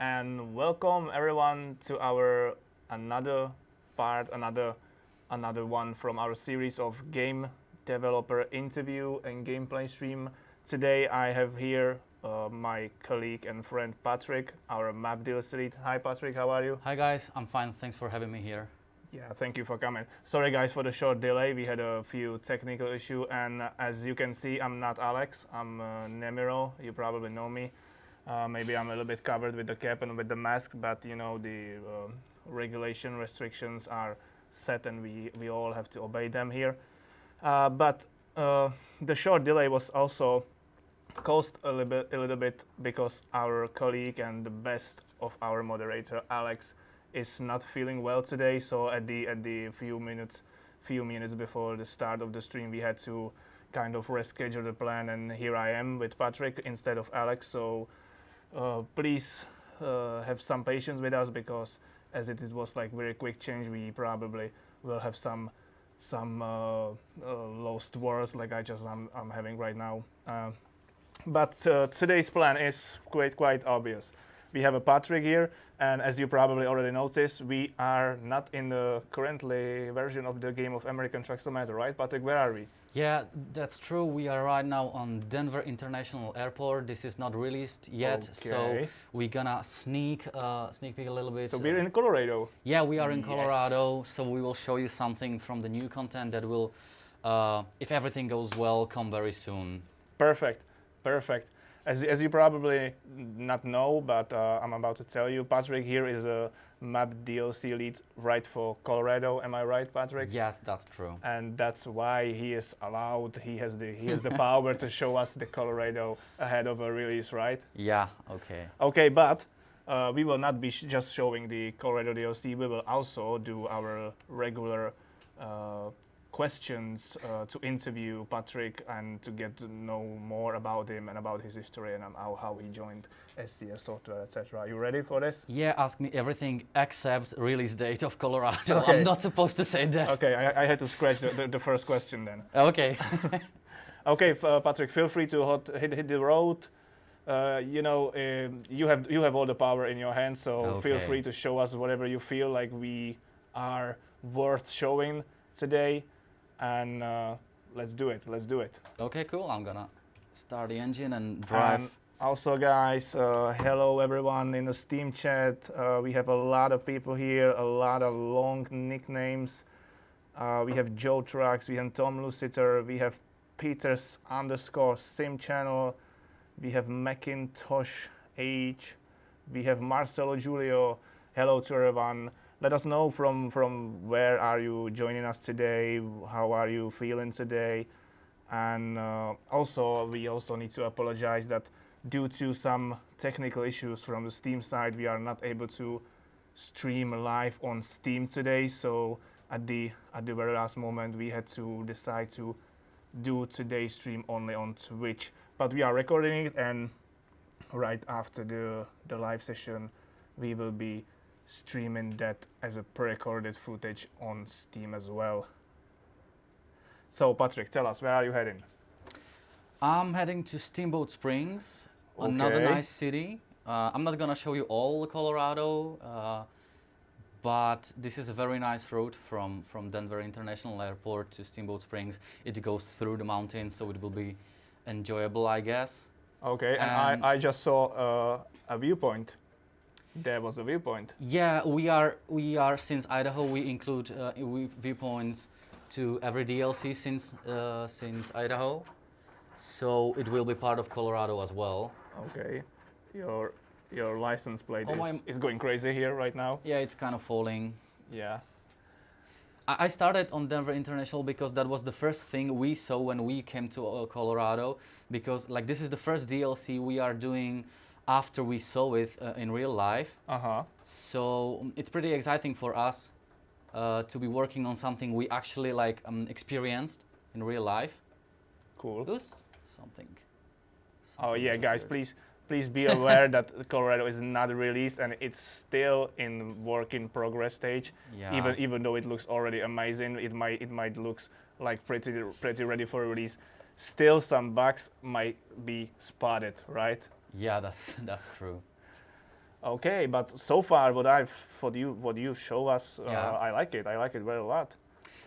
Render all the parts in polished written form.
and welcome everyone to our another part, another one from our series of game developer interview and gameplay stream. Today I have here my colleague and friend Patrik, our map deal lead. Hi Patrik, how are you? Hi guys, I'm fine. Thanks for having me here. Yeah, thank you for coming. Sorry guys for the short delay. We had a few technical issue, and as you can see, I'm not Alex. I'm Nemiro. You probably know me. Maybe I'm a little bit covered with the cap and with the mask, but you know the regulation restrictions are set, and we all have to obey them here. But the short delay was also caused a little bit because our colleague and the best of our moderator Alex is not feeling well today. So at the few minutes before the start of the stream, we had to kind of reschedule the plan, and here I am with Patrik instead of Alex. So please have some patience with us, because as it was like very quick change, we probably will have some lost words like I'm having right now. But today's plan is quite obvious. We have a Patrik here, and as you probably already noticed, we are not in the currently version of the game of American Truck Simulator, right? Patrik, where are we? Yeah, that's true. We are right now on Denver International Airport. This is not released yet, so Okay. we're gonna sneak peek a little bit. So we're in Colorado. Yeah, we are in Yes. Colorado, so we will show you something from the new content that will, if everything goes well, come very soon. Perfect, perfect. As you probably not know, but I'm about to tell you, Patrik here is a map DLC lead right for Colorado. Am I right, Patrik? Yes, that's true. And that's why he is allowed. He has the power to show us the Colorado ahead of a release, right? Yeah, okay. Okay, but we will not be just showing the Colorado DLC. We will also do our regular questions to interview Patrik and to get to know more about him and about his history and how he joined SCS Software, etc. Are you ready for this? Yeah, ask me everything except release date of Colorado. Okay. I'm not supposed to say that. Okay, I had to scratch the first question then. Okay. Okay, Patrik, feel free to hit the road. You have all the power in your hands, so feel Okay. free to show us whatever you feel like we are worth showing today, and let's do it. Let's do it. Okay, cool. I'm gonna start the engine and drive. And also, guys, hello everyone in the Steam chat. We have a lot of people here, a lot of long nicknames. We have Joe Trucks, we have Tom Luciter, we have Peters underscore Sim channel, we have Macintosh H, we have Marcelo Julio. Hello to everyone. Let us know from where are you joining us today, how are you feeling today. And we also need to apologize that due to some technical issues from the Steam side, we are not able to stream live on Steam today. So at the very last moment, we had to decide to do today's stream only on Twitch. But we are recording it, and right after the live session, we will be streaming that as a pre-recorded footage on Steam as well. So Patrik, tell us, where are you heading? I'm heading to Steamboat Springs, another Okay. nice city. I'm not gonna show you all Colorado, but this is a very nice road from Denver International Airport to Steamboat Springs. It goes through the mountains, so it will be enjoyable, I guess. Okay, and And- I just saw a viewpoint. There was a viewpoint. Yeah, we are since Idaho. We include viewpoints to every DLC since Idaho, so it will be part of Colorado as well. Okay, your license plate Oh, is going crazy here right now. Yeah, it's kind of falling. Yeah. I started on Denver International because that was the first thing we saw when we came to Colorado, because like this is the first DLC we are doing after we saw it in real life. So it's pretty exciting for us to be working on something we actually like experienced in real life. Cool. Oops, something. Oh yeah, is guys, appeared. please be aware that Colorado is not released and it's still in work in progress stage. Yeah. Even though it looks already amazing, it might looks like pretty ready for release. Still, some bugs might be spotted, right? Yeah, that's true. Okay, but so far what you show us, Yeah. I like it. I like it very a lot.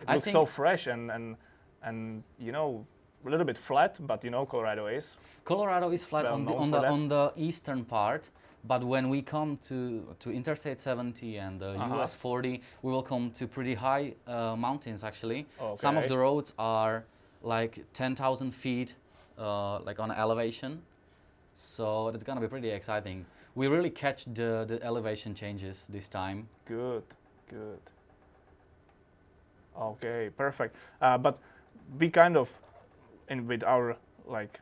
It I looks so think fresh and you know a little bit flat, but you know Colorado is Colorado is flat well on the known for that. on the eastern part, but when we come to Interstate 70 and the US 40, we will come to pretty high mountains actually. Some of Okay. the roads are like 10,000 feet, like on elevation, so it's gonna be pretty exciting. We really catch the elevation changes this time. Good, good. Okay, perfect. But we kind of, in with our like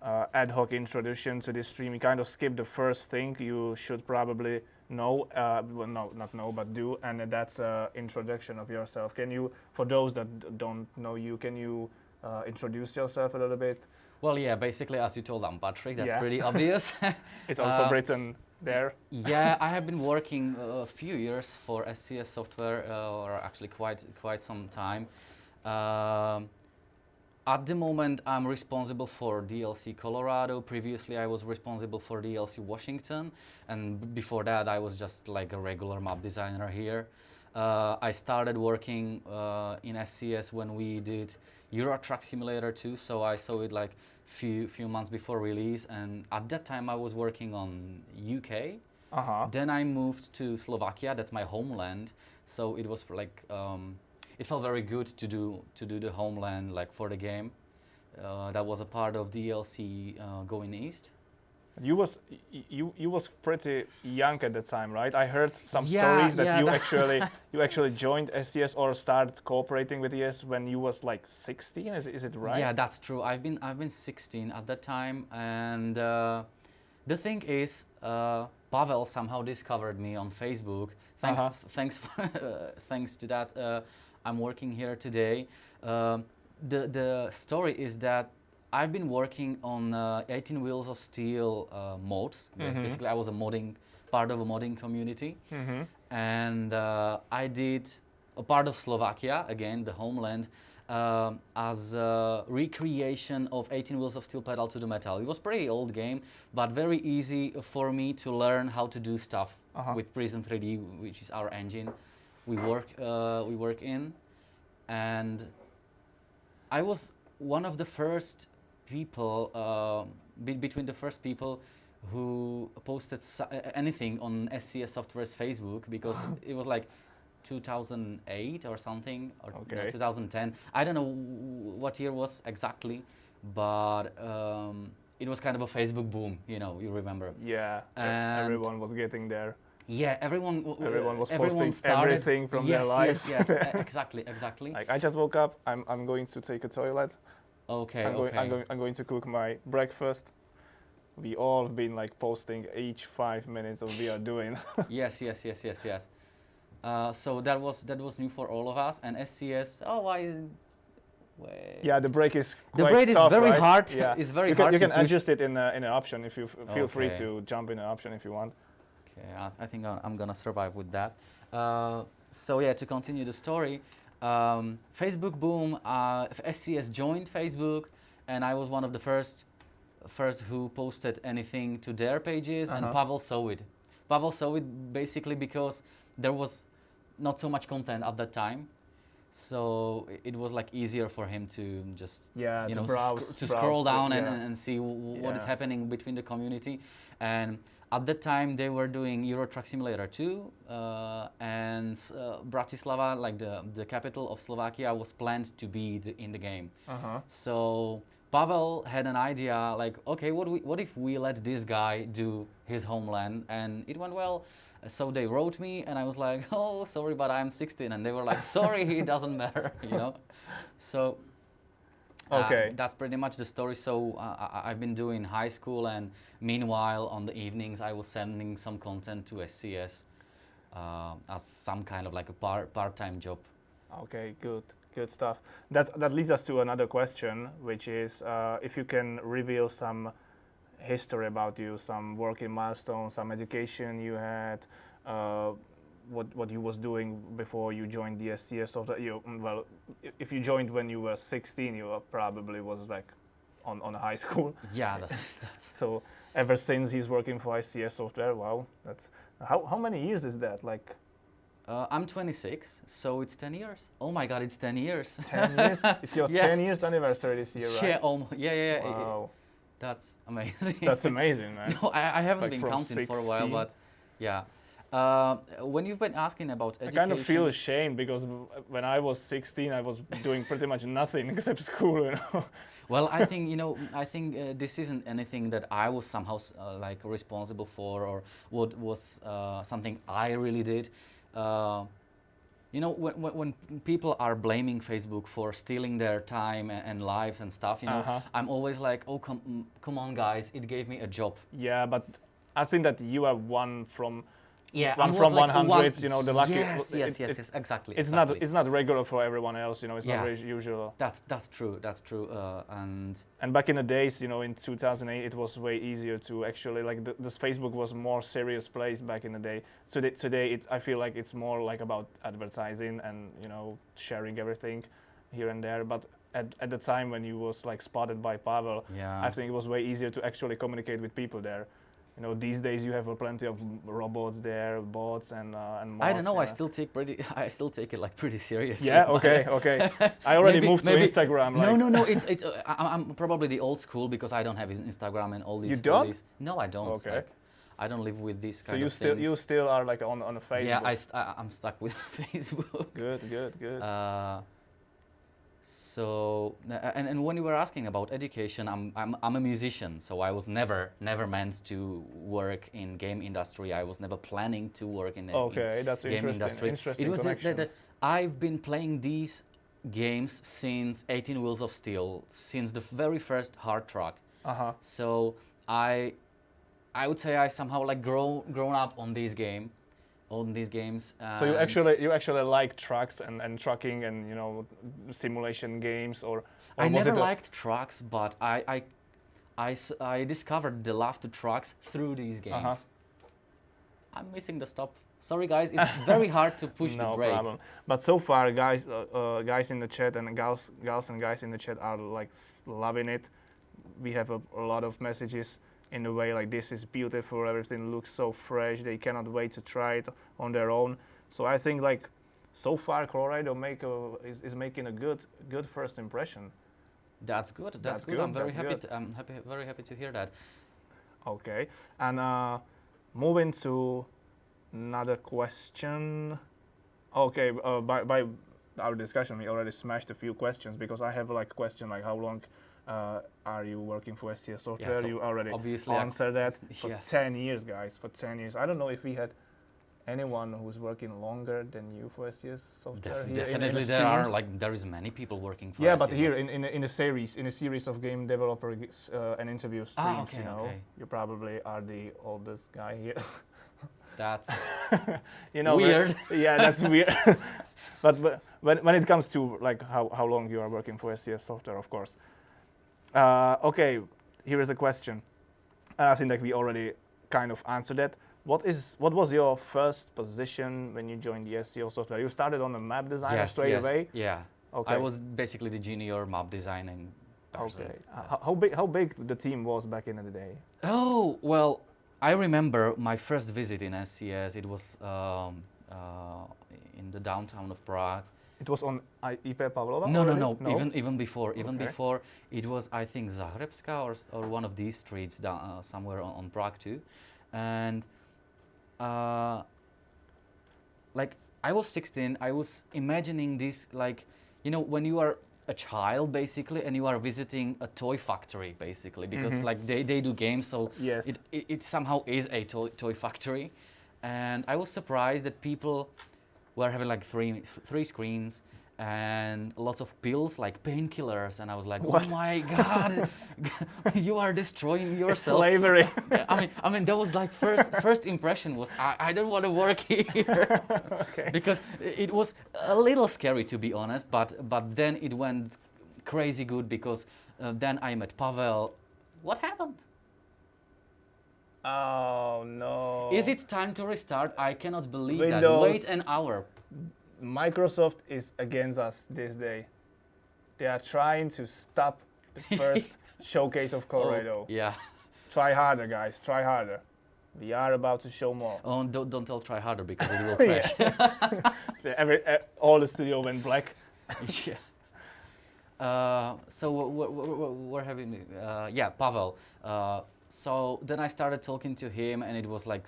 ad hoc introduction to this stream, we kind of skip the first thing you should probably know. Well, no, not know, but do, and that's introduction of yourself. Can you, for those that don't know you, can you introduce yourself a little bit? Well, yeah, basically as you told, I'm Patrik. That's Yeah. pretty obvious. It's also written there. Yeah, I have been working a few years for SCS Software, or actually quite some time. Um, at the moment, I'm responsible for DLC Colorado. Previously, I was responsible for DLC Washington, and before that, I was just like a regular map designer here. I started working in SCS when we did Euro Truck Simulator 2, so I saw it like few months before release, and at that time I was working on UK. Then I moved to Slovakia. That's my homeland. So it was like it felt very good to do the homeland like for the game. That was a part of DLC going east. You was pretty young at the time, right? I heard some Yeah, stories that yeah, you that- actually joined SCS or started cooperating with ES when you was like 16. Is it right? Yeah, that's true. I've been 16 at that time, and the thing is, Pavel somehow discovered me on Facebook. Thanks to that, I'm working here today. The story is that I've been working on 18 Wheels of Steel mods. Basically, I was a part of a modding community, and I did a part of Slovakia, again the homeland, as a recreation of 18 Wheels of Steel Pedal to the Metal. It was pretty old game, but very easy for me to learn how to do stuff with Prism 3D, which is our engine we work in, and I was one of the first people, between the first people who posted anything on SCS Software's Facebook, because it was like 2008 or something, or no, Okay. 2010. I don't know what year was exactly, but it was kind of a Facebook boom, you remember. Yeah. And Everyone was getting there. Yeah, Everyone was everyone posting started, everything from their lives. Yes, exactly. Like I just woke up. I'm going to take a toilet. Okay, I'm going to cook my breakfast. We all been like posting each 5 minutes of we are doing. Yes. So that was new for all of us, and SCS. Oh, why is it? Wait. Yeah, the break is The quite break is tough, very right? hard. Yeah. It's very you can, hard You to can push. adjust it in an option if you feel free Okay. to jump in an option if you want. Okay, I think I'm gonna survive with that. So yeah, to continue the story, Facebook boom. SCS joined Facebook, and I was one of the first who posted anything to their pages, and Pavel saw it. Pavel saw it basically because there was not so much content at that time, so it was like easier for him to just To browse, scroll down yeah. and see what is Yeah. happening between the community. And at that time they were doing Euro Truck Simulator 2, and Bratislava, like the capital of Slovakia, was planned to be in the game. So Pavel had an idea like, okay, what if we let this guy do his homeland, and it went well. So they wrote me, and I was like, oh, sorry, but I'm 16, and they were like, sorry, it doesn't matter, So Okay. that's pretty much the story. So I've been doing high school, and meanwhile on the evenings I was sending some content to SCS as some kind of like a part-time job. Okay, good stuff. That leads us to another question, which is if you can reveal some history about you, some working milestones, some education you had, what you was doing before you joined the SCS. Well, if you joined when you were 16, you probably was like on high school. Yeah, that's So ever since he's working for ETS Software, wow, that's how many years is that? Like I'm 26, so it's 10 years. Oh my God, it's 10 years. 10 years? It's your Yeah. 10 years anniversary this year, right? Yeah, yeah. Wow, That's amazing. that's amazing, man. No, I haven't Like been from counting for a while, 16. but yeah. When you've been asking about I education, kind of feel ashamed because when I was 16, I was doing pretty much nothing except school, you know. well, I think this isn't anything that I was somehow like responsible for, or what was something I really did. When people are blaming Facebook for stealing their time and lives and stuff, I'm always like, oh come on guys, it gave me a job. Yeah, but I think that you are one from Yeah, one from 100. You know, the lucky. Yes, exactly. It's exactly. it's not regular for everyone else. You know, it's Yeah. not usual. That's true. And back in the days, you know, in 2008, it was way easier to actually like this Facebook was more serious place back in the day. So today, I feel like it's more like about advertising and sharing everything here and there. But at the time when you was like spotted by Pavel, Yeah. I think it was way easier to actually communicate with people there. You know, these days you have plenty of robots there, bots and I don't know. I still take it like pretty seriously. Yeah. Okay. I already moved to maybe- Instagram. Like, No. It's I'm probably the old school because I don't have Instagram and all these. You don't? all these- No, I don't. Okay. Like, I don't live with these so kind you of still things. you still are like on a Facebook. Yeah, I'm stuck with Facebook. Good. So and when you were asking about education, I'm a musician, so I was never meant to work in game industry. I was never planning to work in Okay, that's game interesting. industry. Interesting It was connection. I've been playing these games since 18 Wheels of Steel, since the very first hard track. So I would say I somehow like grown up on these games. So you actually like trucks and trucking and simulation games or I was never it liked trucks, but I discovered the love to trucks through these games. I'm missing the stop. Sorry guys, it's very hard to push the no brake. problem. But so far, guys in the chat and gals and guys in the chat are like loving it. We have a lot of messages in the way like this is beautiful, everything looks so fresh, they cannot wait to try it on their own. So I think like so far Colorado is making a good first impression. That's good. That's good. I'm very happy. Very happy to hear that. Okay, and moving to another question. Okay, by our discussion, we already smashed a few questions because I have like a question like how long are you working for ETS Software? Yeah, so you already obviously answered that. For Yeah. 10 years, guys. For 10 years. I don't know if we had anyone who's working longer than you for ETS Software. Here Definitely, in there are streams. there is many people working for. Yeah, but SES. here in a series of game developer and interview streams, okay, you know, okay. you probably are the oldest guy here. That's You know, weird. Yeah, that's weird. but when it comes to like how long you are working for ETS Software, of course. Okay, here is a question. I think that we already kind of answered it. What was your first position when you joined the SEO Software? You started on a map designer straight away. Yeah. Okay. I was basically the junior map designing person. Okay. How big the team was back in the day? Oh well, I remember my first visit in SCS. It was in the downtown of Prague. It was on IP Pavlova? No. already? Even before. Even Okay. before, it was I think Zahrebska or one of these streets down somewhere on Prague too, and like I was 16. I was imagining this like when you are a child basically and you are visiting a toy factory basically because like they do games, so Yes. it somehow is a toy factory, and I was surprised that people were having like three screens and lots of pills like painkillers, and I was like, What? oh my god, you are destroying It's yourself. slavery. I mean that was like first impression was I don't want to work here. Okay. Because it was a little scary to be honest, but then it went crazy good because then I met Pavel. What happened? Oh no. Is it time to restart? I cannot believe that. Windows. Wait an hour. Microsoft is against us this day. They are trying to stop the first showcase of Colorado. Oh, yeah. Try harder, guys. Try harder. We are about to show more. Oh, don't tell try harder because it will crash. All the studio went black. Yeah. So we're having yeah, Pavel. So then I started talking to him, and it was like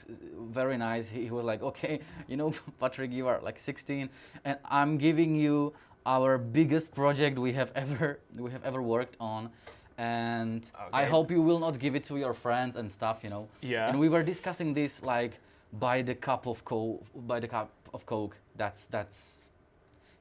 very nice. He was like, okay, you know, Patrik, you are like 16, and I'm giving you our biggest project we have ever worked on, and I Okay. hope you will not give it to your friends and stuff, you know. Yeah. And we were discussing this like by the cup of Coke. That's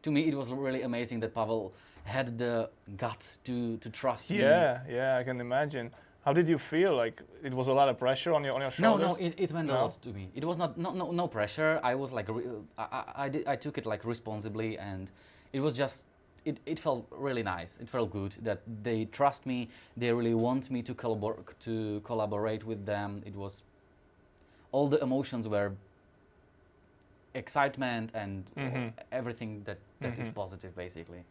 to me it was really amazing that Pavel had the guts to trust me. Yeah, I can imagine. How did you feel? Like it was a lot of pressure on your shoulders? No, it meant a No? lot to me. It was not no pressure. I was like I took it like responsibly, and it was just it felt really nice. It felt good that they trust me. They really want me to collaborate with them. It was all the emotions were excitement and everything that is positive basically.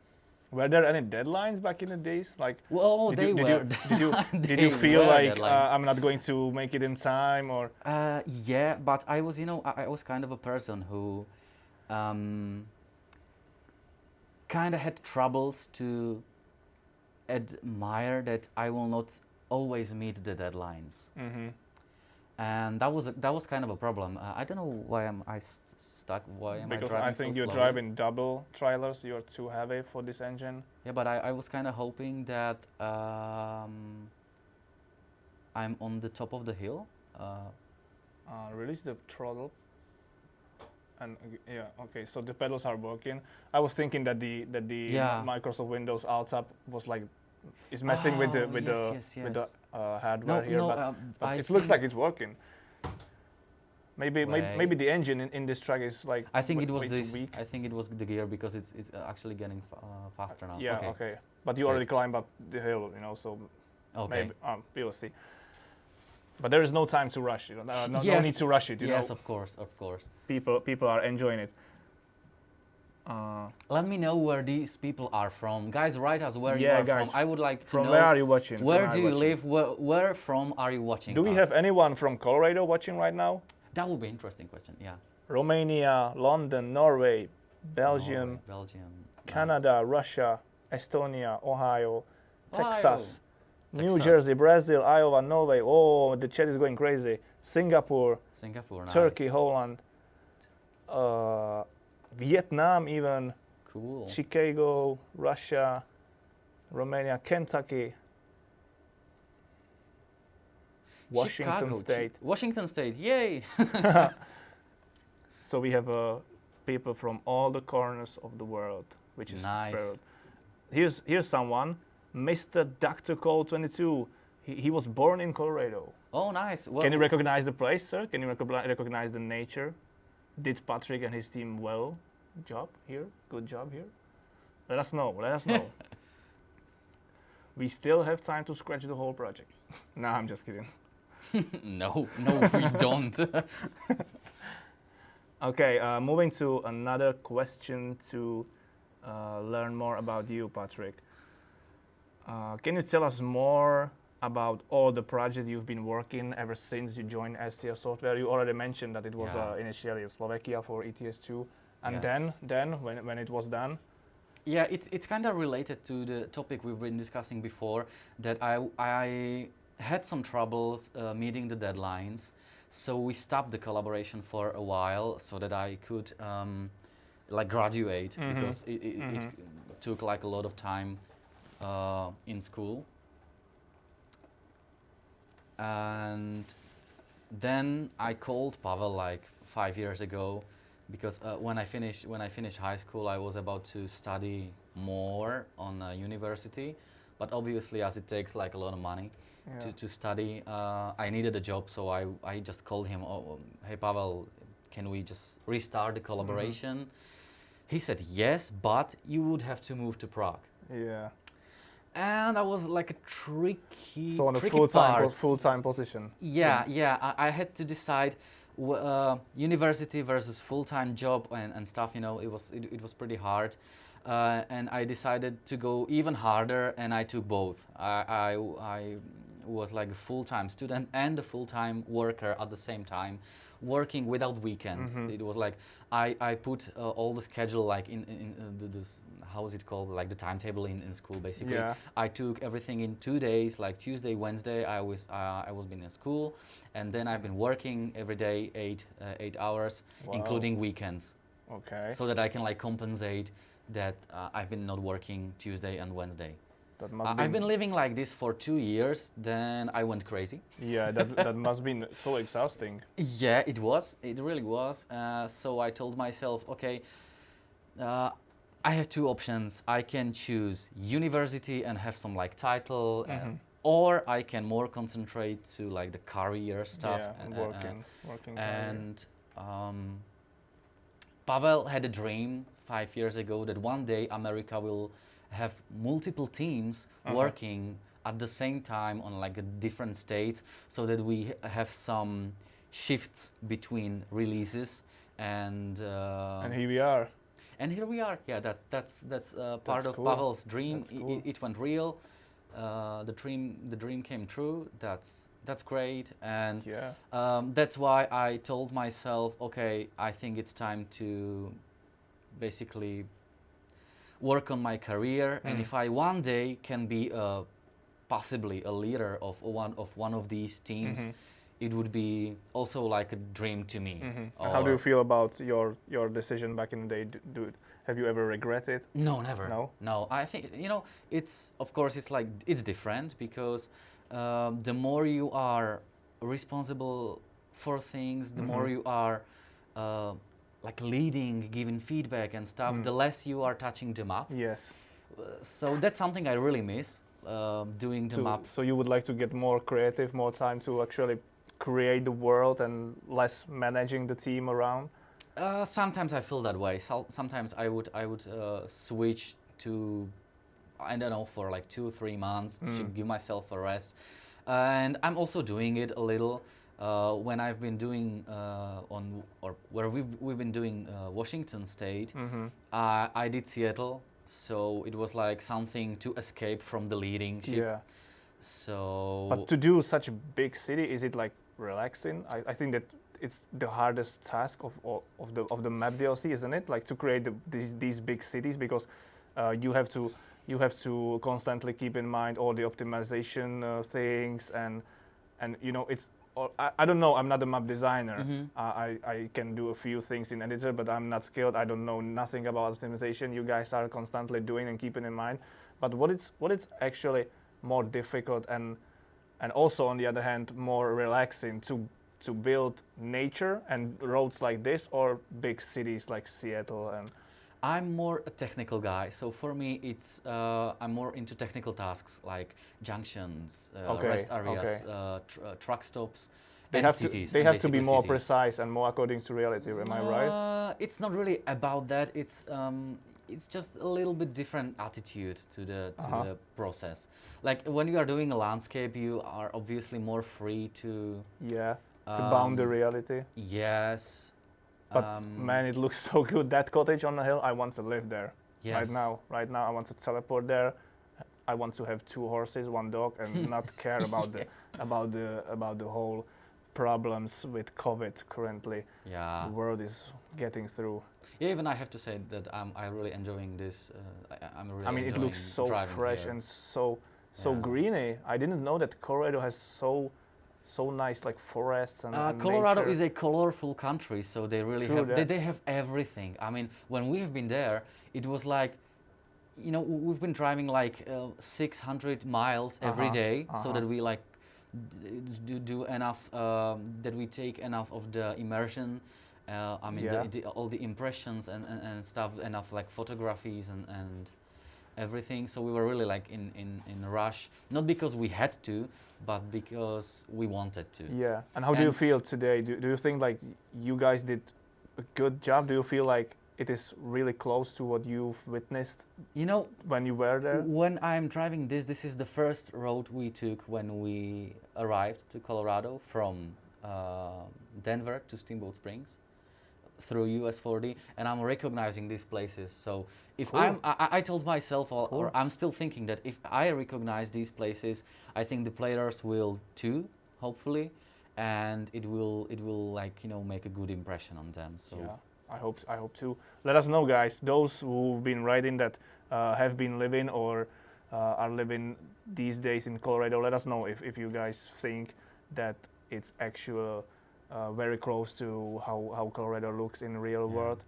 Were there any deadlines back in the days? Like, Well, did they you, were. did you feel were like deadlines. I'm not going to make it in time, or Yeah, but I was, you know, I was kind of a person who kind of had troubles to admire that I will not always meet the deadlines, and that was kind of a problem. I don't know why am I stuck. Why am because I driving I think so you're slowly? driving double trailers. You're too heavy for this engine. Yeah, but I was kind of hoping that I'm on the top of the hill. Release the throttle. And yeah, okay. So the pedals are working. I was thinking that the Yeah. Microsoft Windows alt tab was like is messing with the Oh, yes. with the hardware here, but I it looks think- like it's working. Maybe Wait. the engine in this track is like I think it was way this. too weak. I think it was the gear because it's actually getting faster now. Yeah, Okay. okay. But you Okay. already climbed up the hill, you know, so Okay. maybe we will see. But there is no time to rush, you know. No Yes. need to rush it, you Yes, know. of course. People are enjoying it. Let me know where these people are from, guys. Write us where you Yeah, are guys, from. I would like to From know. where are you watching? From Where where do are you watching? live? Where from are you watching? Do we us? have anyone from Colorado watching right now? That would be interesting question. Yeah. Romania, London, Norway, Belgium, Norway, Belgium. Canada, Russia, Estonia, Ohio, Ohio. Texas, New Texas. Jersey, Brazil, Iowa, Norway. Oh, the chat is going crazy. Singapore, Singapore. Nice. Turkey, Holland, Vietnam, even Cool. Chicago, Russia, Romania, Kentucky, Washington Chicago, State. Washington State. Yay. So we have people from all the corners of the world, which is Nice. very- Here's someone, Mr. Dr. Cole 22. He was born in Colorado. Oh, nice. Well, Can you recognize the place, sir? Can you recognize the nature? Did Patrik and his team good job here? Let us know. We still have time to scratch the whole project. No, I'm just kidding. no, we don't. Okay, moving to another question to learn more about you, Patrik. Can you tell us more about all the projects you've been working ever since you joined STS Software? You already mentioned that it was Yeah. initially in Slovakia for ETS2, and Yes. then when it was done. Yeah, it's kind of related to the topic we've been discussing before, that I had some troubles meeting the deadlines, so we stopped the collaboration for a while so that I could like graduate, because it took like a lot of time in school. And then I called Pavel like 5 years ago, because when I finished high school, I was about to study more on university, but obviously, as it takes like a lot of money to study, I needed a job, so I just called him. Oh, hey Pavel, can we just restart the collaboration? He said yes, but you would have to move to Prague. Yeah. And that was like a tricky, So on a tricky full-time position. Yeah. I had to decide university versus full-time job and stuff. You know, it was pretty hard. and I decided to go even harder, and I took both. I was like a full-time student and a full-time worker at the same time, working without weekends. Mhm. It was like I put all the schedule like in this, how is it called, like the timetable in school basically. Yeah. I took everything in 2 days, like Tuesday, Wednesday. I was been in school, and then I've been working every day 8 hours, Wow. including weekends, Okay. so that I can like compensate that I've been not working Tuesday and Wednesday. That must I've been living like this for 2 years. Then I went crazy. Yeah, that must be so exhausting. Yeah, it was. It really was. So I told myself, okay, I have two options. I can choose university and have some like title, Mhm. or I can more concentrate to like the career stuff. Yeah, working career. And Pavel had a dream 5 years ago that one day America will have multiple teams working at the same time on like a different states, so that we have some shifts between releases, and And here we are. and here we are. Yeah, that's part That's of cool. Pavel's dream. That's cool. It went real. The dream came true. That's great, and Yeah. that's why I told myself, okay, I think it's time to basically work on my career, and if I one day can be possibly a leader of one of these teams, it would be also like a dream to me. And how do you feel about your decision back in the day? Have you ever regretted? No, never. No? No, I think, it's, of course, it's like, it's different because the more you are responsible for things, the more you are like leading, giving feedback and stuff, the less you are touching the map. Yes. So that's something I really miss, doing the map. So you would like to get more creative, more time to actually create the world and less managing the team around? Sometimes I feel that way. Sometimes I would switch to, I don't know, for like 2-3 months to give myself a rest, and I'm also doing it a little when I've been doing where we've been doing Washington State. I did Seattle, so it was like something to escape from the leading ship. Yeah. So. But to do such a big city, is it like relaxing? I think that it's the hardest task of the map DLC, isn't it? Like to create these big cities, because you have to constantly keep in mind all the optimization things, and it's. I don't know. I'm not a map designer. I can do a few things in editor, but I'm not skilled. I don't know nothing about optimization. You guys are constantly doing and keeping in mind. But what it's actually more difficult and also on the other hand more relaxing to build nature and roads like this, or big cities like Seattle? And I'm more a technical guy, so for me it's I'm more into technical tasks like junctions, rest areas, truck stops, and cities. They have to be more cities. precise and more according to reality. Am I right? It's not really about that. It's just a little bit different attitude to the process. Like when you are doing a landscape, you are obviously more free to. Yeah. To bound the reality. Yes. But man, it looks so good. That cottage on the hill, I want to live there. Yes. Right now, I want to teleport there. I want to have 2 horses, 1 dog, and not care about the whole problems with COVID currently. Yeah. The world is getting through. Yeah, even I have to say that I'm really enjoying this. I'm really. I mean, it looks so fresh here. and so greeny. I didn't know that Colorado has so nice like forests and Colorado nature. is a colorful country, so they really True have that. they have everything. I mean, when we have been there, it was like, we've been driving like 600 miles every day, so that we like do enough, that we take enough of the immersion. I mean, all the impressions and stuff, enough like photographies and everything. So we were really like in a rush, not because we had to, but because we wanted to. Yeah. And how do you feel today? Do you think like you guys did a good job? Do you feel like it is really close to what you've witnessed when you were there? When I'm driving this is the first road we took when we arrived to Colorado from Denver to Steamboat Springs. through US40, and I'm recognizing these places. So if Cool. I told myself, or Cool. I'm still thinking that if I recognize these places, I think the players will too, hopefully, and it will like make a good impression on them. So Yeah, I hope too. Let us know, guys. Those who've been writing that have been living or are living these days in Colorado. Let us know if you guys think that it's actual very close to how Colorado looks in real Yeah. world.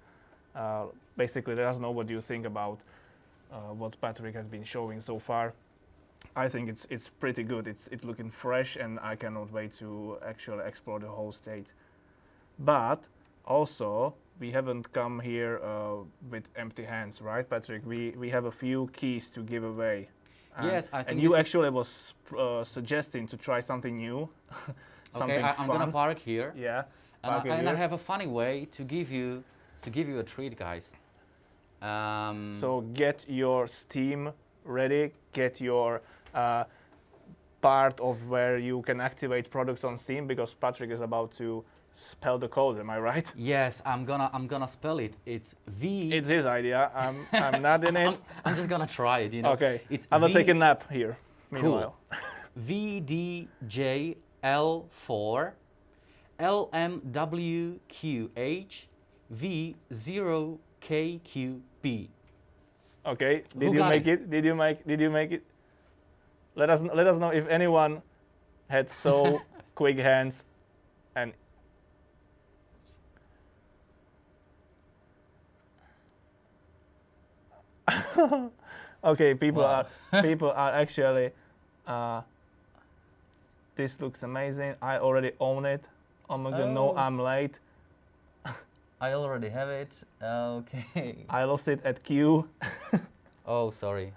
Basically, let us know what you think about what Patrik has been showing so far. I think it's pretty good. It's looking fresh, and I cannot wait to actually explore the whole state. But also, we haven't come here with empty hands, right, Patrik? We have a few keys to give away. Yes, I think And you this is- actually was suggesting to try something new, something okay, I'm gonna fun. park here, Yeah. and, park it I here. have a funny way to give you a treat, guys. So get your Steam ready. Get your part of where you can activate products on Steam because Patrik is about to spell the code. Am I right? yes, I'm gonna spell it. It's V. It's his idea. I'm not in it. I'm just gonna try it. Okay. It's I will V- take a nap here. Meanwhile. VDJL4 LMWQH V0KQP. Okay. Who Did you got make it? it? Did you make it? Let us know if anyone had so quick hands and okay, people Wow. are actually this looks amazing. I already own it. Oh my god, no, Oh. I'm late. I already have it. Okay. I lost it at Q. Oh, sorry.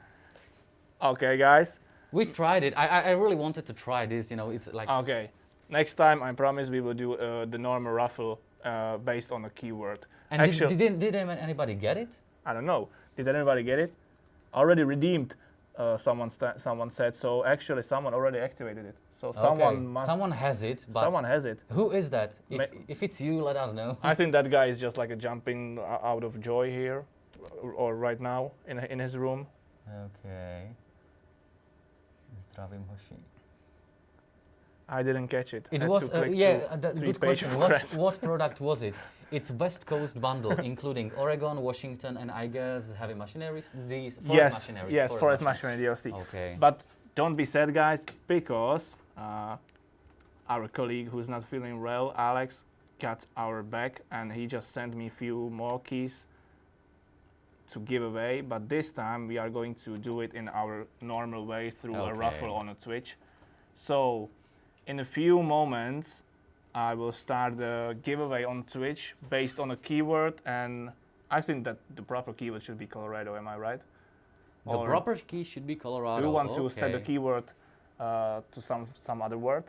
Okay, guys. We've tried it. I really wanted to try this. It's like Okay. Next time, I promise we will do the normal raffle based on a keyword. And Actually, did anybody get it? I don't know. Did anybody get it? Already redeemed. Someone said so. Actually, someone already activated it. So someone must. Someone has it, but Someone has it. who is that? Ma- If it's you, let us know. I think that guy is just like a jumping out of joy here, or right now in his room. Okay. Zdravím hoši. I didn't catch it. It Had was to click yeah. through That's a 3 good pages question. of crap. What product was it? It's West Coast bundle, including Oregon, Washington, and I guess heavy machinery. These forest machinery. Yes, forest machinery DLC. Okay. But don't be sad, guys, because our colleague who's not feeling well, Alex, got our back, and he just sent me a few more keys to give away. But this time we are going to do it in our normal way through a Okay. raffle on a Twitch. So, in a few moments, I will start the giveaway on Twitch based on a keyword, and I think that the proper keyword should be Colorado. Am I right? The Or proper key should be Colorado. do you want to set the Okay. keyword to some other word?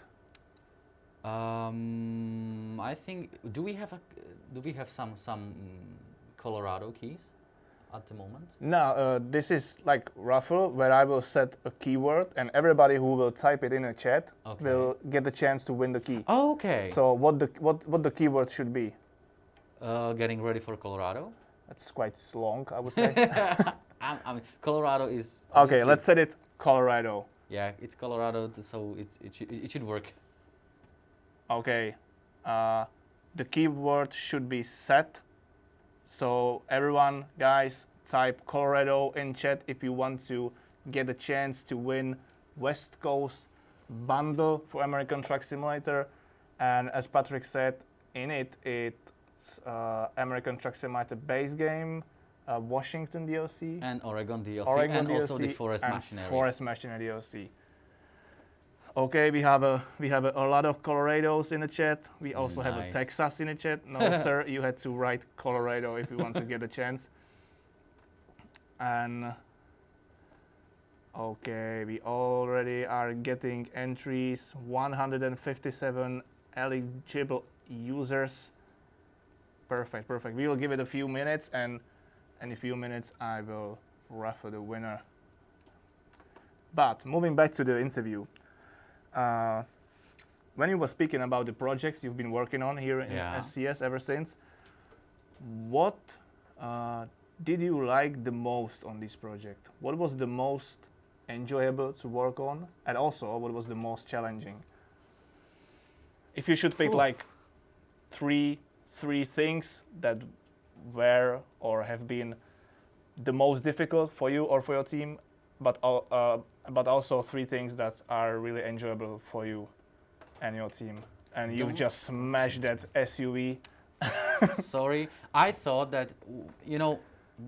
I think do we have some Colorado keys at the moment? No, this is like raffle where I will set a keyword, and everybody who will type it in a chat Okay. will get the chance to win the key. Okay. So what the keyword should be? Getting ready for Colorado. That's quite long, I would say. I mean, Colorado is. Okay, obviously- let's set it Colorado. Yeah, it's Colorado, so it should work. Okay, the keyword should be set. So everyone, guys, type Colorado in chat if you want to get a chance to win West Coast bundle for American Truck Simulator. And as Patrik said, in it's American Truck Simulator base game, Washington DLC, And Oregon DLC, Oregon and DLC, also the forest and machinery. Forest Machinery DLC. Okay, we have a lot of Colorados in the chat. We also have a Nice. Texas in the chat. No, sir, you had to write Colorado if you want to get a chance. And okay, we already are getting entries. 157 eligible users. Perfect, perfect. We will give it a few minutes, and in a few minutes I will raffle the winner. But moving back to the interview. When you were speaking about the projects you've been working on here in Yeah. SCS ever since, what did you like the most on this project? What was the most enjoyable to work on, and also what was the most challenging? If you should pick Phew. like three things that were or have been the most difficult for you or for your team, but also three things that are really enjoyable for you and your team, and you've Don't- just smashed that SUV. Sorry, I thought that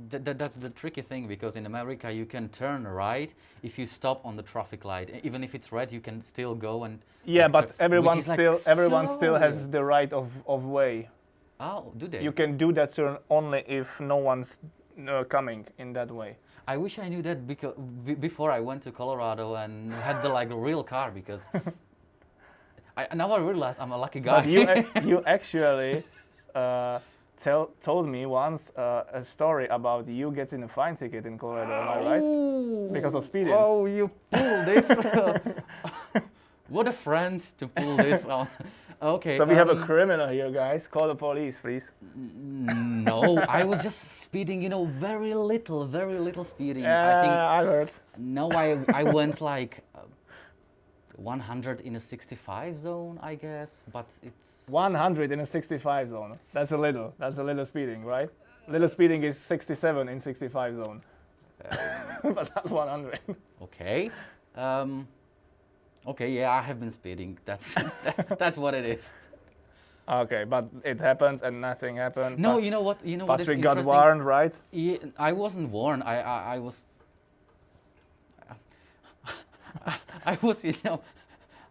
that's the tricky thing, because in America you can turn right if you stop on the traffic light. Even if it's red, you can still go and. Yeah, like, but everyone which is, like, still has so- the right of way. Oh, do they? You can do that turn only if no one's coming in that way. I wish I knew that because before I went to Colorado and had the like real car, because now I realize I'm a lucky guy. But you actually told me once a story about you getting a fine ticket in Colorado, am I right? Ooh. Because of speeding. Oh, you pulled this. What a friend to pull this on. Okay. So we have a criminal here, guys. Call the police, please. No, I was just speeding, very little speeding. I think I heard. no, I went like 100 in a 65 zone, I guess, but it's 100 in a 65 zone. That's a little speeding, right? Little speeding is 67 in 65 zone. But not 100. okay. Okay, yeah, I have been speeding. That's what it is. Okay, but it happens and nothing happened. No, you know what? You know what is Patrik got interesting? warned, right? Yeah, I wasn't warned. I was. I was,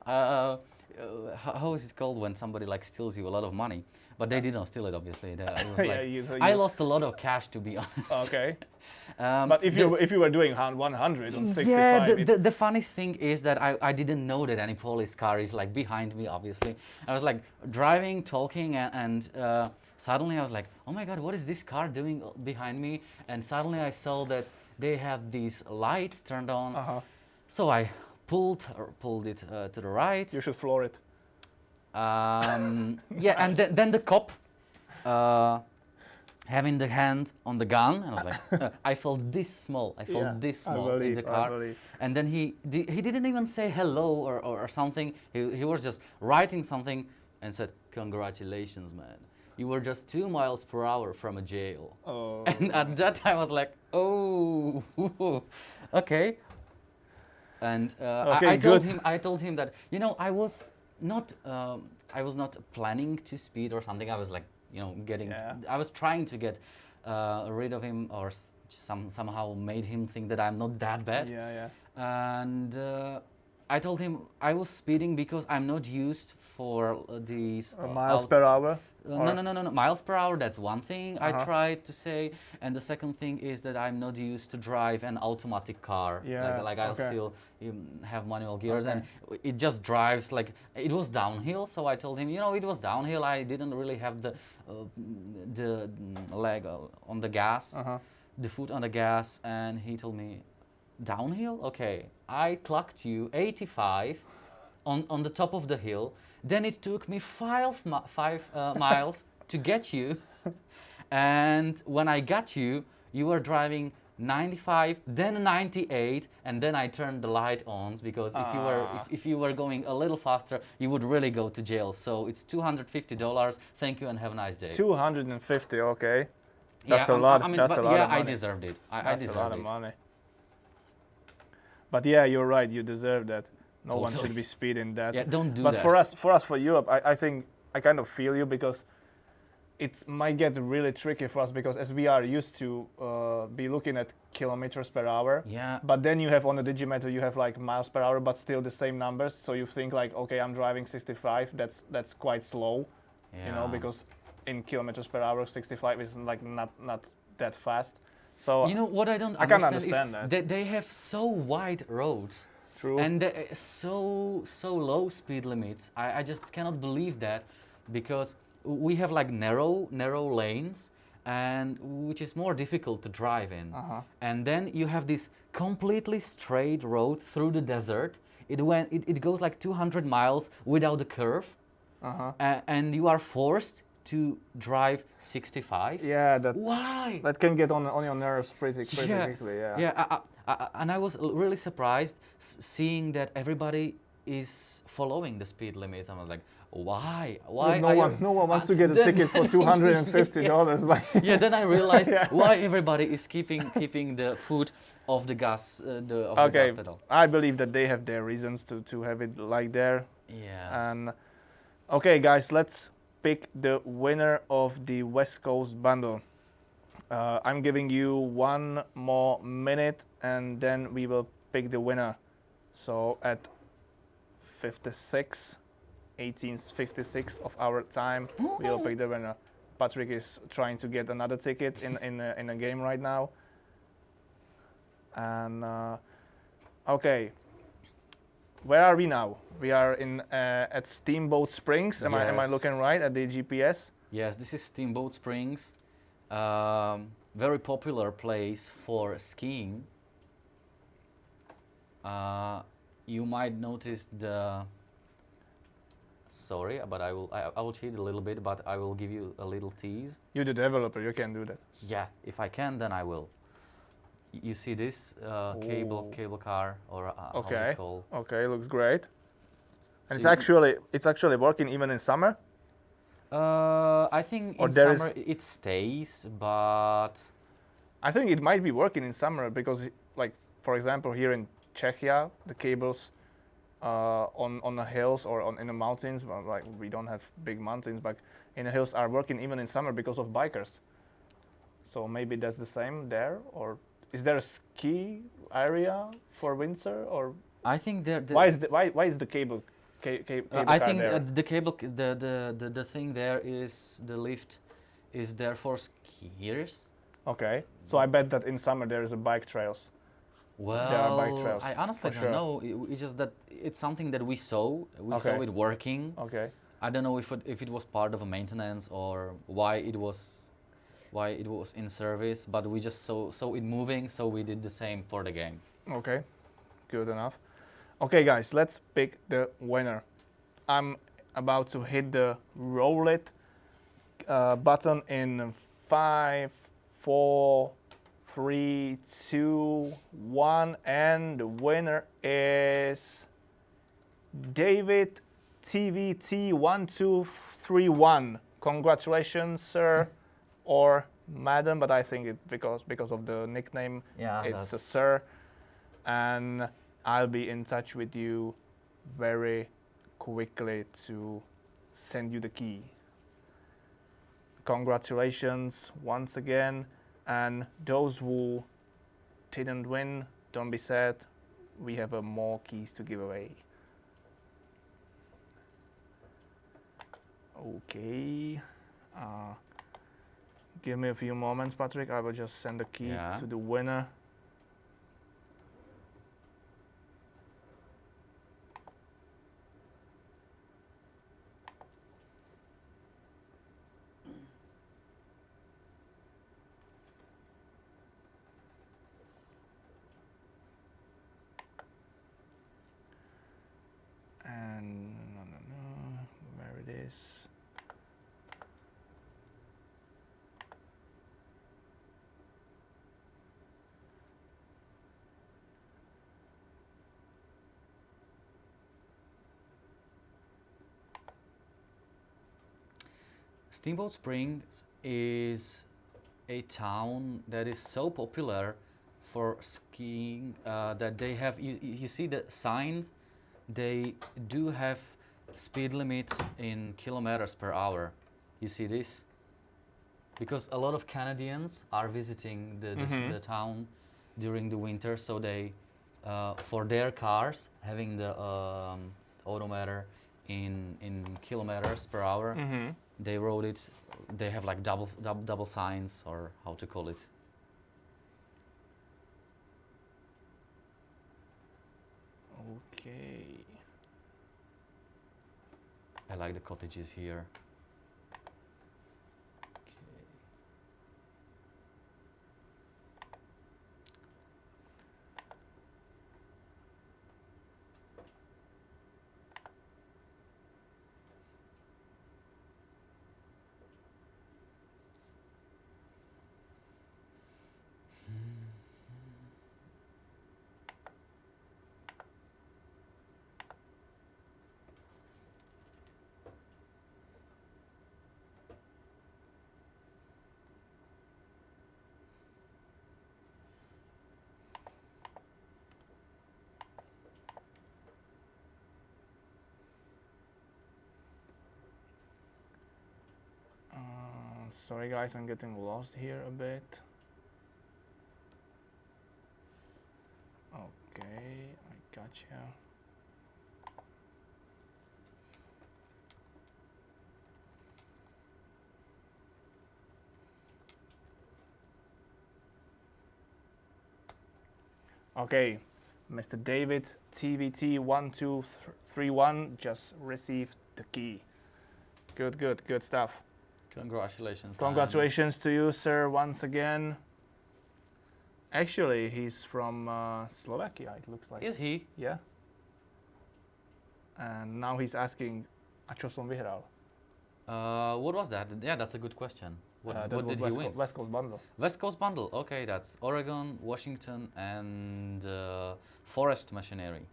how is it called when somebody like steals you a lot of money? But they didn't steal it, obviously. I was Yeah, like, I lost a lot of cash, to be honest. Okay. Um, But if you were doing 100 on 65, yeah, the funny thing is that I didn't know that any police car is like behind me, obviously. I was like driving, talking, and suddenly I was like, oh my God, what is this car doing behind me? And suddenly I saw that they had these lights turned on. So I pulled it to the right. you should floor it. Yeah, and then the cop having the hand on the gun, and I was like, I felt this small. I felt this small in the car. And then he didn't even say hello or something. He was just writing something and said, "Congratulations, man. You were just 2 miles per hour from a jail." Oh. And at that time, I was like, "Oh, okay." And Okay, I told him that I was not planning to speed or something. I was like I was trying to get rid of him, or somehow made him think that I'm not that bad. Yeah. And I told him I was speeding because I'm not used for these Miles per hour. no, miles per hour, that's one thing I tried to say, and the second thing is that I'm not used to drive an automatic car. Yeah, like I'll okay. still have manual gears, Okay. and it just drives like it was downhill. So I told him, it was downhill. I didn't really have the leg on the gas, the foot on the gas, and he told me, downhill? Okay, I clocked you 85 on the top of the hill. Then it took me 5 miles to get you, and when I got you, you were driving 95, then 98, and then I turned the light on, because if you were going a little faster, you would really go to jail. So it's $250. Thank you and have a nice day. 250. Okay. That's yeah, a lot. I mean, that's but a lot yeah, of money. I deserved it. I That's deserved a lot it. of money. But yeah, you're right. You deserve that. No one Totally. should be speeding that. Yeah, don't do but that. for Europe, I think I kind of feel you, because it might get really tricky for us, because as we are used to be looking at kilometers per hour. Yeah. But then you have on the Digimeter, you have like miles per hour, but still the same numbers. So you think like, okay, I'm driving 65. That's quite slow, Yeah. because in kilometers per hour, 65 is like not that fast. So What I don't I can understand understand is that. they have so wide roads. True. And so low speed limits. I just cannot believe that, because we have like narrow lanes, and which is more difficult to drive in. And then you have this completely straight road through the desert. It goes like 200 miles without a curve, and you are forced to drive 65. Yeah, Why? that can get on your nerves pretty Yeah, quickly. Yeah. yeah. And I was really surprised seeing that everybody is following the speed limits. I was like, why? Why? Because no one wants to get a ticket for $250. Yes. Like Yeah, then I realized Yeah. why everybody is keeping the foot off the gas, the gas pedal. I believe that they have their reasons to have it like there. Yeah. And okay, guys, let's pick the winner of the West Coast bundle. I'm giving you 1 more minute, and then we will pick the winner. So at 18:56 of our time, we will pick the winner. Patrik is trying to get another ticket in a game right now. And okay, where are we now? We are at Steamboat Springs. Am I Yes. looking right at the GPS? Yes, this is Steamboat Springs. Very popular place for skiing. You might notice the. Sorry, but I will cheat a little bit, but I will give you a little tease. You're the developer. You can do that. Yeah, if I can, then I will. You see this cable car, or how's Okay. it called? Okay, looks great. And So it's actually working even in summer. I think Or in there is- summer it stays, but I think it might be working in summer because, like, for example, here in Czechia, the cables on the hills or in the mountains, well, like we don't have big mountains, but in the hills are working even in summer because of bikers. So maybe that's the same there, or is there a ski area for winter, or I think why is the cable I car think there? the cable, the thing there is the lift is there for skiers. Okay, so I bet that in summer there is a bike trails. Well, There are bike trails, I honestly for don't sure. know. It's just that it's something that we saw. We Okay. saw it working. Okay, I don't know if it was part of a maintenance or why it was in service, but we just saw it moving, so we did the same for the game. okay, good enough. Okay, guys, let's pick the winner. I'm about to hit the roll it button in 5, 4, 3, 2, 1, and the winner is David TVT1231. Congratulations, sir, or madam, but I think it because of the nickname, Yeah, it's a sir. And I'll be in touch with you very quickly to send you the key. Congratulations once again, and those who didn't win, don't be sad, we have more keys to give away. Okay, give me a few moments, Patrik. I will just send the key Yeah. to the winner. And where it is. Steamboat Springs is a town that is so popular for skiing that they have. You see the signs. They do have speed limit in kilometers per hour. You see this? Because a lot of Canadians are visiting the town during the winter, so they, for their cars, having the odometer in kilometers per hour, they wrote it. They have like double signs, or how to call it. Okay. I like the cottages here. Sorry guys, I'm getting lost here a bit. Okay, I gotcha. Okay, Mr. David TVT1231 just received the key. Good stuff. Congratulations. Congratulations to you, sir, once again. Actually, he's from Slovakia, it looks like. Is he? Yeah. And now he's asking, a čo som vyhral? What was that? Yeah, that's a good question. What That did was he win? West Coast Bundle. West Coast Bundle. Okay, that's Oregon, Washington, and Forest Machinery.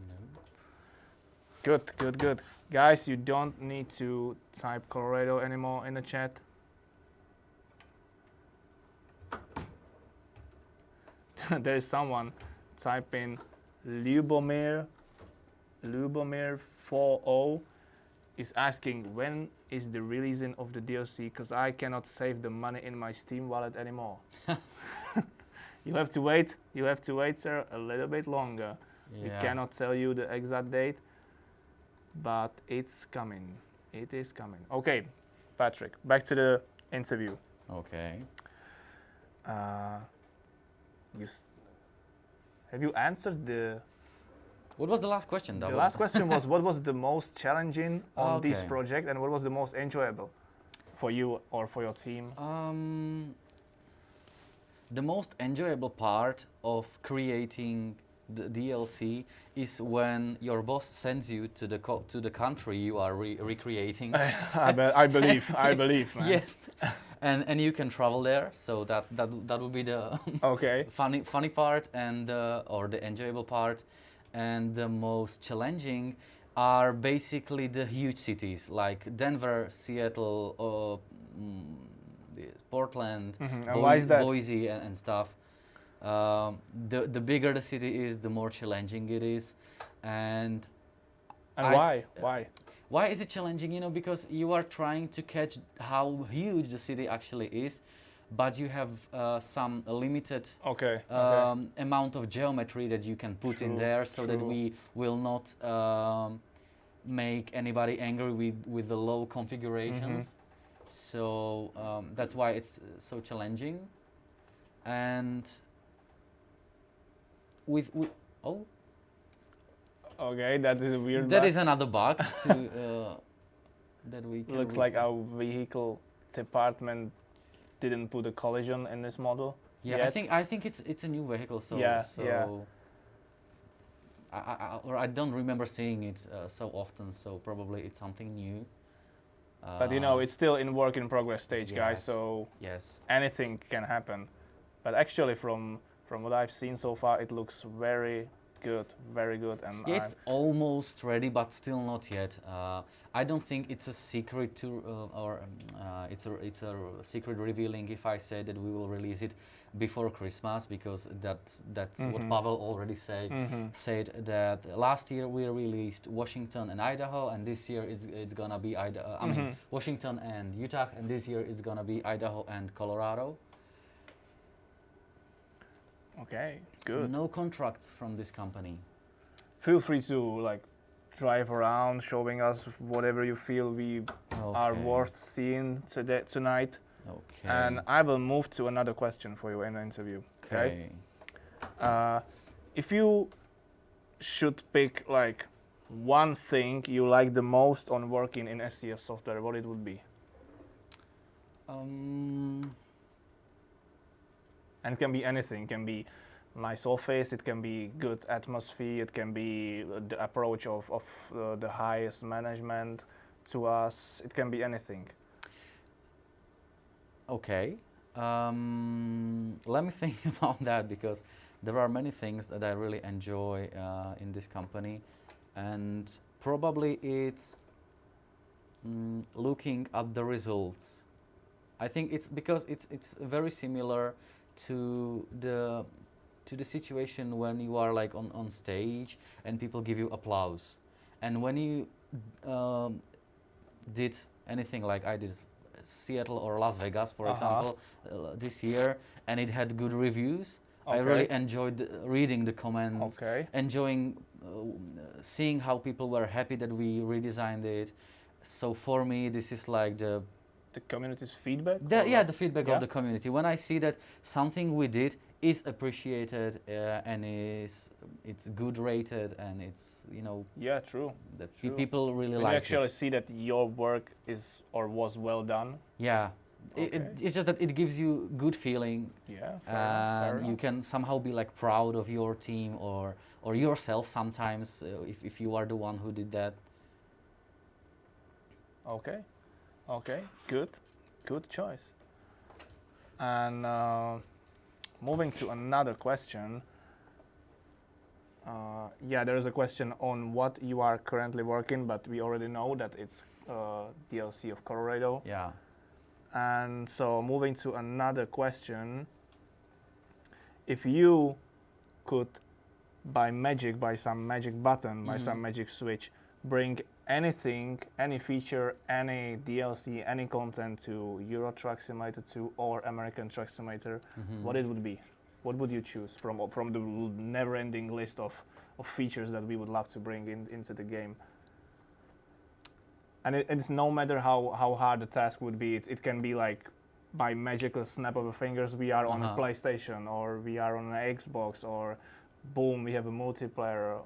No. Good. Guys, you don't need to type Colorado anymore in the chat. There is someone typing Lubomir 40 is asking when is the releasing of the DLC because I cannot save the money in my Steam wallet anymore. You have to wait, sir, a little bit longer. Yeah. We cannot tell you the exact date, but it's coming. It is coming. Okay, Patrick, back to the interview. Okay. Have you answered the? What was the last question? The last question was what was the most challenging on this Okay. project and what was the most enjoyable for you or for your team? The most enjoyable part of creating the DLC is when your boss sends you to the country you are recreating. I believe, man. Yes, and you can travel there. So that would be the Okay. funny part and or the enjoyable part, and the most challenging are basically the huge cities like Denver, Seattle, Portland, And why is that? Boise, and stuff. The bigger the city is, the more challenging it is, and why? why is it challenging? You know, because you are trying to catch how huge the city actually is, but you have some limited Okay. amount of geometry that you can put in True, there, so that true. we will not make anybody angry with the low configurations. So that's why it's so challenging. And with oh, Okay, that is a weird. that bug. is another bug to that we can. Looks like our vehicle department didn't put a collision in this model. Yeah, yet. I think it's a new vehicle. So Yeah, so yeah. I don't remember seeing it so often. So probably it's something new. But you know, it's still in work in progress stage, guys. Yes. So Yes. anything can happen. But actually, from what I've seen so far, it looks very good, and Yeah, it's almost ready, but still not yet. I don't think it's a secret to, it's a secret revealing if I say that we will release it before Christmas, because that's what Pavel already said. Said that last year we released Washington and Idaho, and this year it's gonna be I mean Washington and Utah, and this year it's gonna be Idaho and Colorado. Okay, good. No contracts from this company. Feel free to like drive around, showing us whatever you feel we are Okay. worth seeing tonight. Okay. And I will move to another question for you in the interview. Okay. If you should pick like one thing you like the most on working in STS software, what it would be? And it can be anything. It can be nice office, it can be good atmosphere, it can be the approach of the highest management to us. It can be anything. Okay. Let me think about that, because there are many things that I really enjoy in this company, and probably it's looking at the results. I think it's because it's very similar to the to the situation when you are like on stage and people give you applause, and when you did anything like I did Seattle or Las Vegas, for example, this year, and it had good reviews. I really enjoyed reading the comments, enjoying seeing how people were happy that we redesigned it. So for me, this is like the community's feedback. The feedback of the community. When I see that something we did is appreciated and it's good rated and it's true. That people really when like you actually it. see that your work is or was well done. Yeah. It's just that it gives you good feeling. Yeah, fair enough. You can somehow be like proud of your team or yourself sometimes if you are the one who did that. Okay, good choice. And moving to another question. There is a question on what you are currently working, but we already know that it's DLC of Colorado. Yeah. And so moving to another question, if you could by some magic button, by some magic switch, bring anything, any feature, any DLC, any content to Euro Truck Simulator 2 or American Truck Simulator, what it would be? What would you choose from the never-ending list of features that we would love to bring into the game? And it's no matter how hard the task would be, it can be like by magical snap of the fingers we are on a PlayStation or we are on an Xbox or boom, we have a multiplayer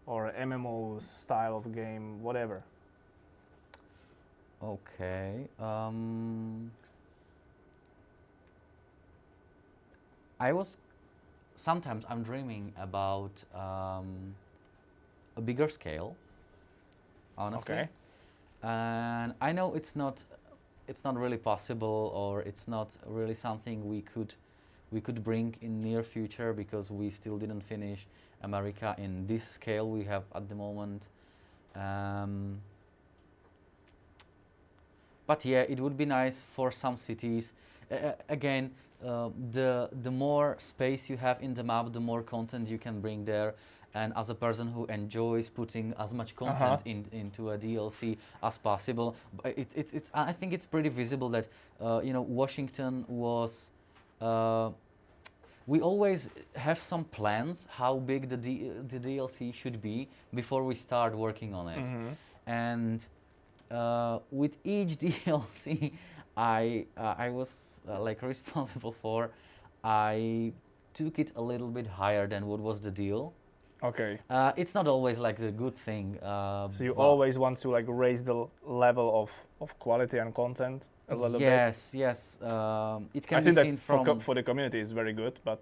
or MMO style of game, whatever. Okay. Sometimes I'm dreaming about a bigger scale, honestly. Okay. And I know it's not really possible, or it's not really something we could bring in near future because we still didn't finish America in this scale we have at the moment. But yeah, it would be nice for some cities. Again, the more space you have in the map, the more content you can bring there. And as a person who enjoys putting as much content into a DLC as possible, I think it's pretty visible that Washington was. We always have some plans how big the DLC should be before we start working on it, and with each DLC I was like responsible for, I took it a little bit higher than what was the deal. Okay. It's not always like a good thing. So you always want to like raise the level of quality and content a little bit. Yes. It can be seen from for the community is very good, but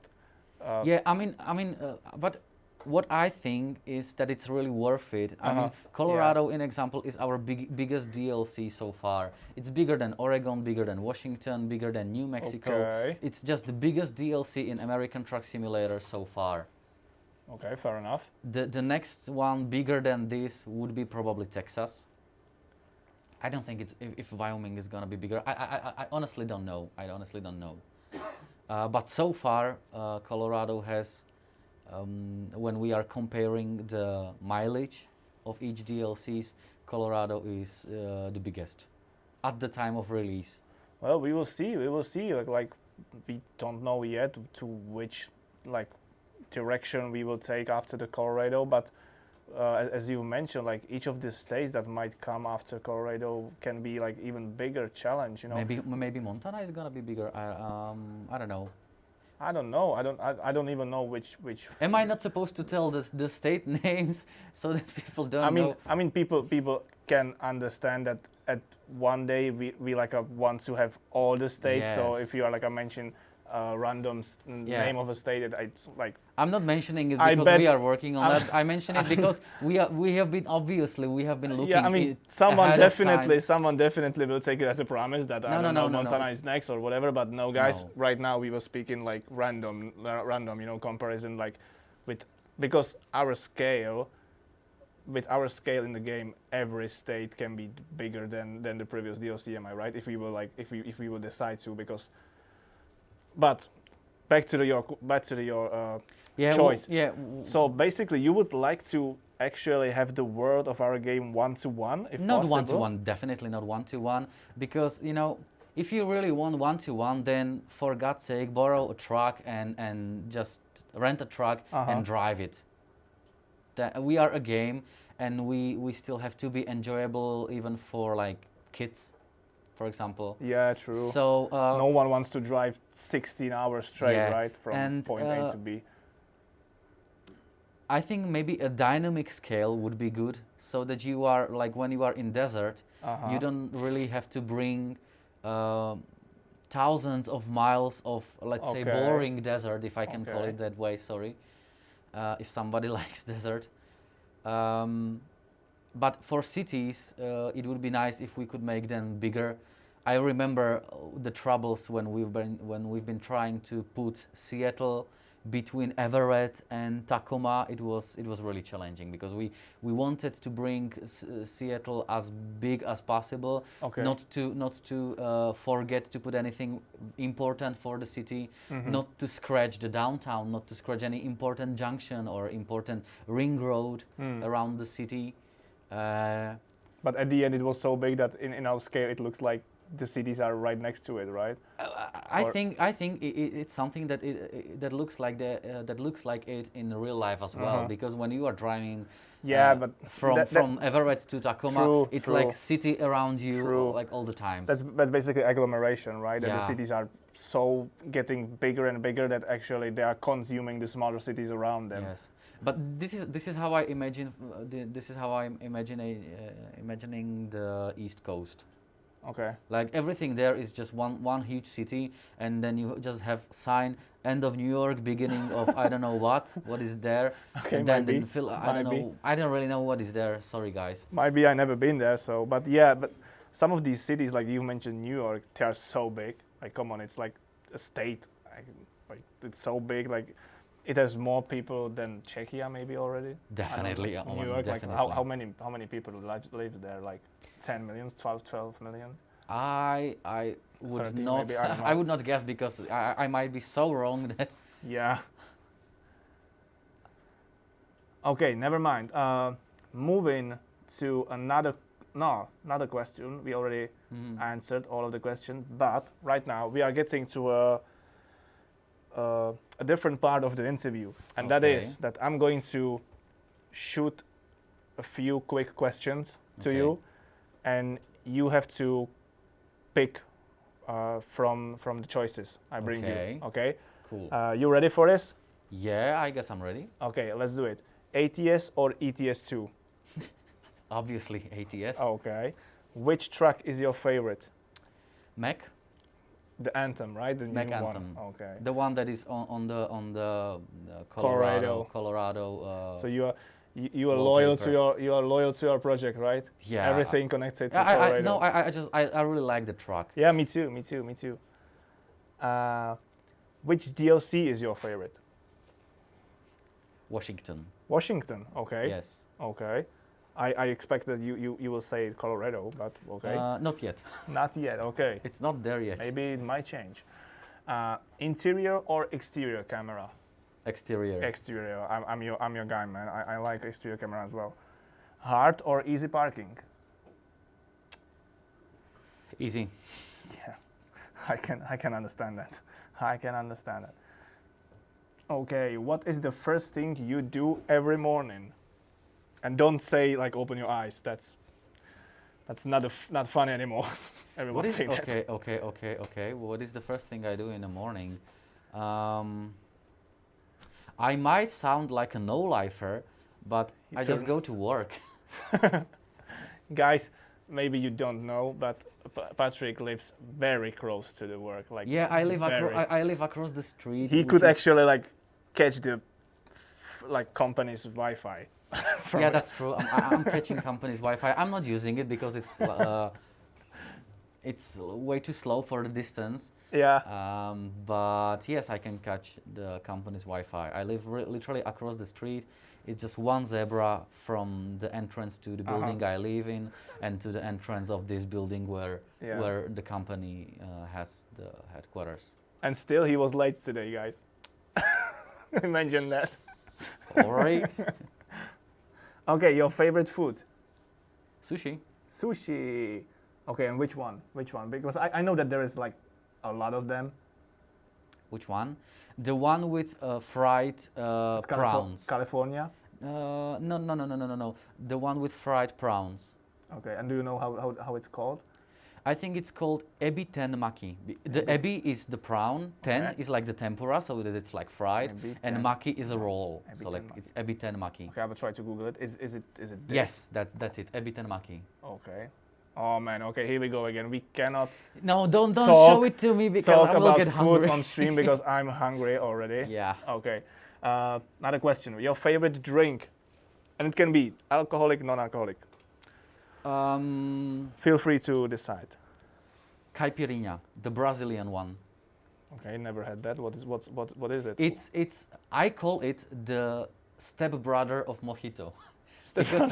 but what I think is that it's really worth it. I mean, Colorado, in example, is our biggest DLC so far. It's bigger than Oregon, bigger than Washington, bigger than New Mexico. Okay. It's just the biggest DLC in American Truck Simulator so far. Okay, fair enough. The next one bigger than this would be probably Texas. I don't think if Wyoming is gonna be bigger. I honestly don't know. But so far, Colorado has. When we are comparing the mileage of each DLCs, Colorado is the biggest at the time of release. Well, we will see. Like we don't know yet to which like direction we will take after the Colorado, but as you mentioned, like each of the states that might come after Colorado can be like even bigger challenge. Maybe Montana is gonna be bigger. I don't know. I don't know. I don't even know which. Am I not supposed to tell the state names so that people don't know? I mean, people can understand that at one day we like want to have all the states. Yes. So if you are like I mentioned random name of a state, it's like. I'm not mentioning it because we are working on that. I mention it because we have been looking. Yeah, I mean, someone definitely will take it as a promise that Montana is next or whatever. But no, guys, right now we were speaking like random, comparison like because our scale. With our scale in the game, every state can be bigger than the previous DLC. Am I right? If we will decide to, but back to your Yeah, choice. yeah. So basically, you would like to actually have the world of our game 1-to-1, if Not possible. 1-to-1, definitely not 1-to-1, because if you really want 1-to-1, then for God's sake, borrow a truck and just rent a truck and drive it. We are a game, and we still have to be enjoyable even for like kids, for example. Yeah, true. So no one wants to drive 16 hours straight, yeah, right, from and, point A to B. I think maybe a dynamic scale would be good, so that you are like when you are in desert, you don't really have to bring thousands of miles of, let's say, boring desert, if I can call it that way. Sorry, if somebody likes desert. But for cities, it would be nice if we could make them bigger. I remember the troubles when we've been trying to put Seattle between Everett and Tacoma. It was really challenging because we wanted to bring Seattle as big as possible, not to forget to put anything important for the city, not to scratch the downtown, not to scratch any important junction or important ring road around the city. But at the end, it was so big that in our scale, it looks like the cities are right next to it, right? I think it's something that looks like it in real life as well, because when you are driving but from Everett to Tacoma, it's true. like city around you like all the time. That's basically agglomeration, right? Yeah. And the cities are so getting bigger and bigger that actually they are consuming the smaller cities around them. Yes, but this is how I imagine imagining the East Coast. Okay. Like everything there is just one huge city, and then you just have sign end of New York, beginning of I don't know what is there. Okay, and then maybe. I don't know. I don't really know what is there. Sorry, guys. Maybe I never been there, so but yeah, but some of these cities, like you mentioned, New York, they are so big. Like, come on, it's like a state. Like it's so big. Like, it has more people than Czechia, maybe already. Definitely, New York. definitely. Like, how many people live there? Like 10 millions, 12 millions. I would 30 not. maybe, I don't know. I would not guess because I might be so wrong that. Yeah. Okay, never mind. Moving to another question. We already answered all of the questions, but right now we are getting to a different part of the interview, and that is that I'm going to shoot a few quick questions to you, and you have to pick from the choices I bring you. Okay. Cool. You ready for this? Yeah, I guess I'm ready. Okay, let's do it. ATS or ETS2? Obviously, ATS. Okay. Which track is your favorite? Mac. The Anthem, right? The Mac new Anthem. one. Okay. The one that is on the Colorado. So you are loyal to your project, right? Yeah. Everything connected to Colorado. I really like the track. Yeah, me too. Which DLC is your favorite? Washington. Washington. Okay. Yes. Okay. I expect that you will say Colorado, but okay. Not yet. Not yet. Okay. It's not there yet. Maybe it might change. Interior or exterior camera? Exterior. Exterior. I'm your guy, man. I like exterior camera as well. Hard or easy parking? Easy. Yeah, I can understand that. I can understand that. Okay, what is the first thing you do every morning? And don't say like open your eyes. That's not funny anymore. Everyone saying that. Okay. What is the first thing I do in the morning? I might sound like a no-lifer, but I just go to work. Guys, maybe you don't know, but Patrik lives very close to the work. Like, yeah, I live across the street. He could actually like catch the like company's Wi-Fi. Yeah, that's true. I'm catching company's Wi-Fi. I'm not using it because it's way too slow for the distance. Yeah. But yes, I can catch the company's Wi-Fi. I live literally across the street. It's just one zebra from the entrance to the building I live in and to the entrance of this building where the company has the headquarters. And still he was late today, guys. Imagine that. Sorry. Okay, your favorite food? Sushi. Sushi. Okay, and which one? Which one? Because I know that there is like a lot of them. Which one? The one with fried It's prawns. California. No. The one with fried prawns. Okay, and do you know how it's called? I think it's called ebi ten maki. The ebi is the prawn, ten Okay. is like the tempura, so that it's like fried, Ebi and ten. maki is a roll. Ebi So like ten maki. it's ebi ten maki. Okay, I will try to Google it. Is it this? Yes, that's it. Ebi ten maki. Okay. Oh man. Okay, here we go again. We cannot No, don't Talk- show it to me because talk I will about get food hungry. on stream because I'm hungry already. Yeah. Okay. Another question. Your favorite drink, and it can be alcoholic, non-alcoholic. Feel free to decide. Caipirinha, the Brazilian one. Okay, never had that. What is it? It's I call it the stepbrother of mojito because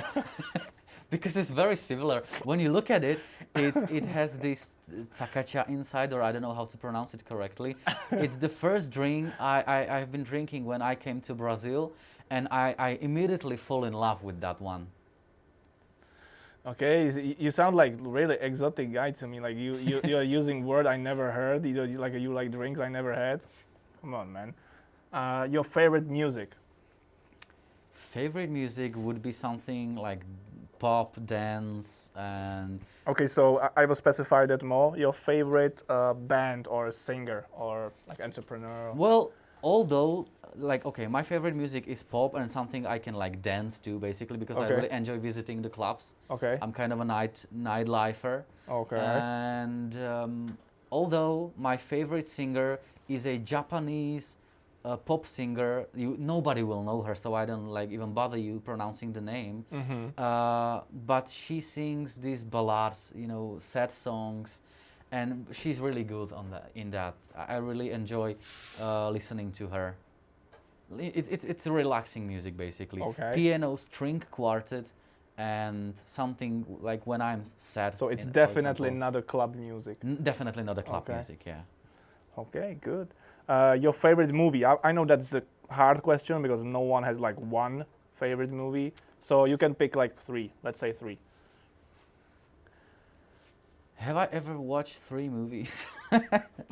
because it's very similar. When you look at it, it has this tzacacha inside, or I don't know how to pronounce it correctly. It's the first drink I've been drinking when I came to Brazil, and I immediately fall in love with that one. Okay, you sound like really exotic guy to me. Like you are using word I never heard. You like drinks I never had. Come on, man. Your favorite music? Favorite music would be something like pop, dance, and Okay, so I will specify that more. Your favorite band or singer or like entrepreneur? well, although like okay, my favorite music is pop and something I can like dance to basically because I Okay. really enjoy visiting the clubs. Okay. I'm kind of a nightlifer. Okay. And although my favorite singer is a Japanese pop singer, nobody will know her, so I don't like even bother you pronouncing the name. But she sings these ballads, sad songs, and she's really good in that. I really enjoy listening to her. It's relaxing music basically. Okay. Piano, string quartet, and something like when I'm sad. So it's for definitely example. not a club music. Definitely not a club Okay. music, yeah. Okay, good. Your favorite movie? I know that's a hard question because no one has like one favorite movie. So you can pick like three. Let's say three. Have I ever watched 3 movies?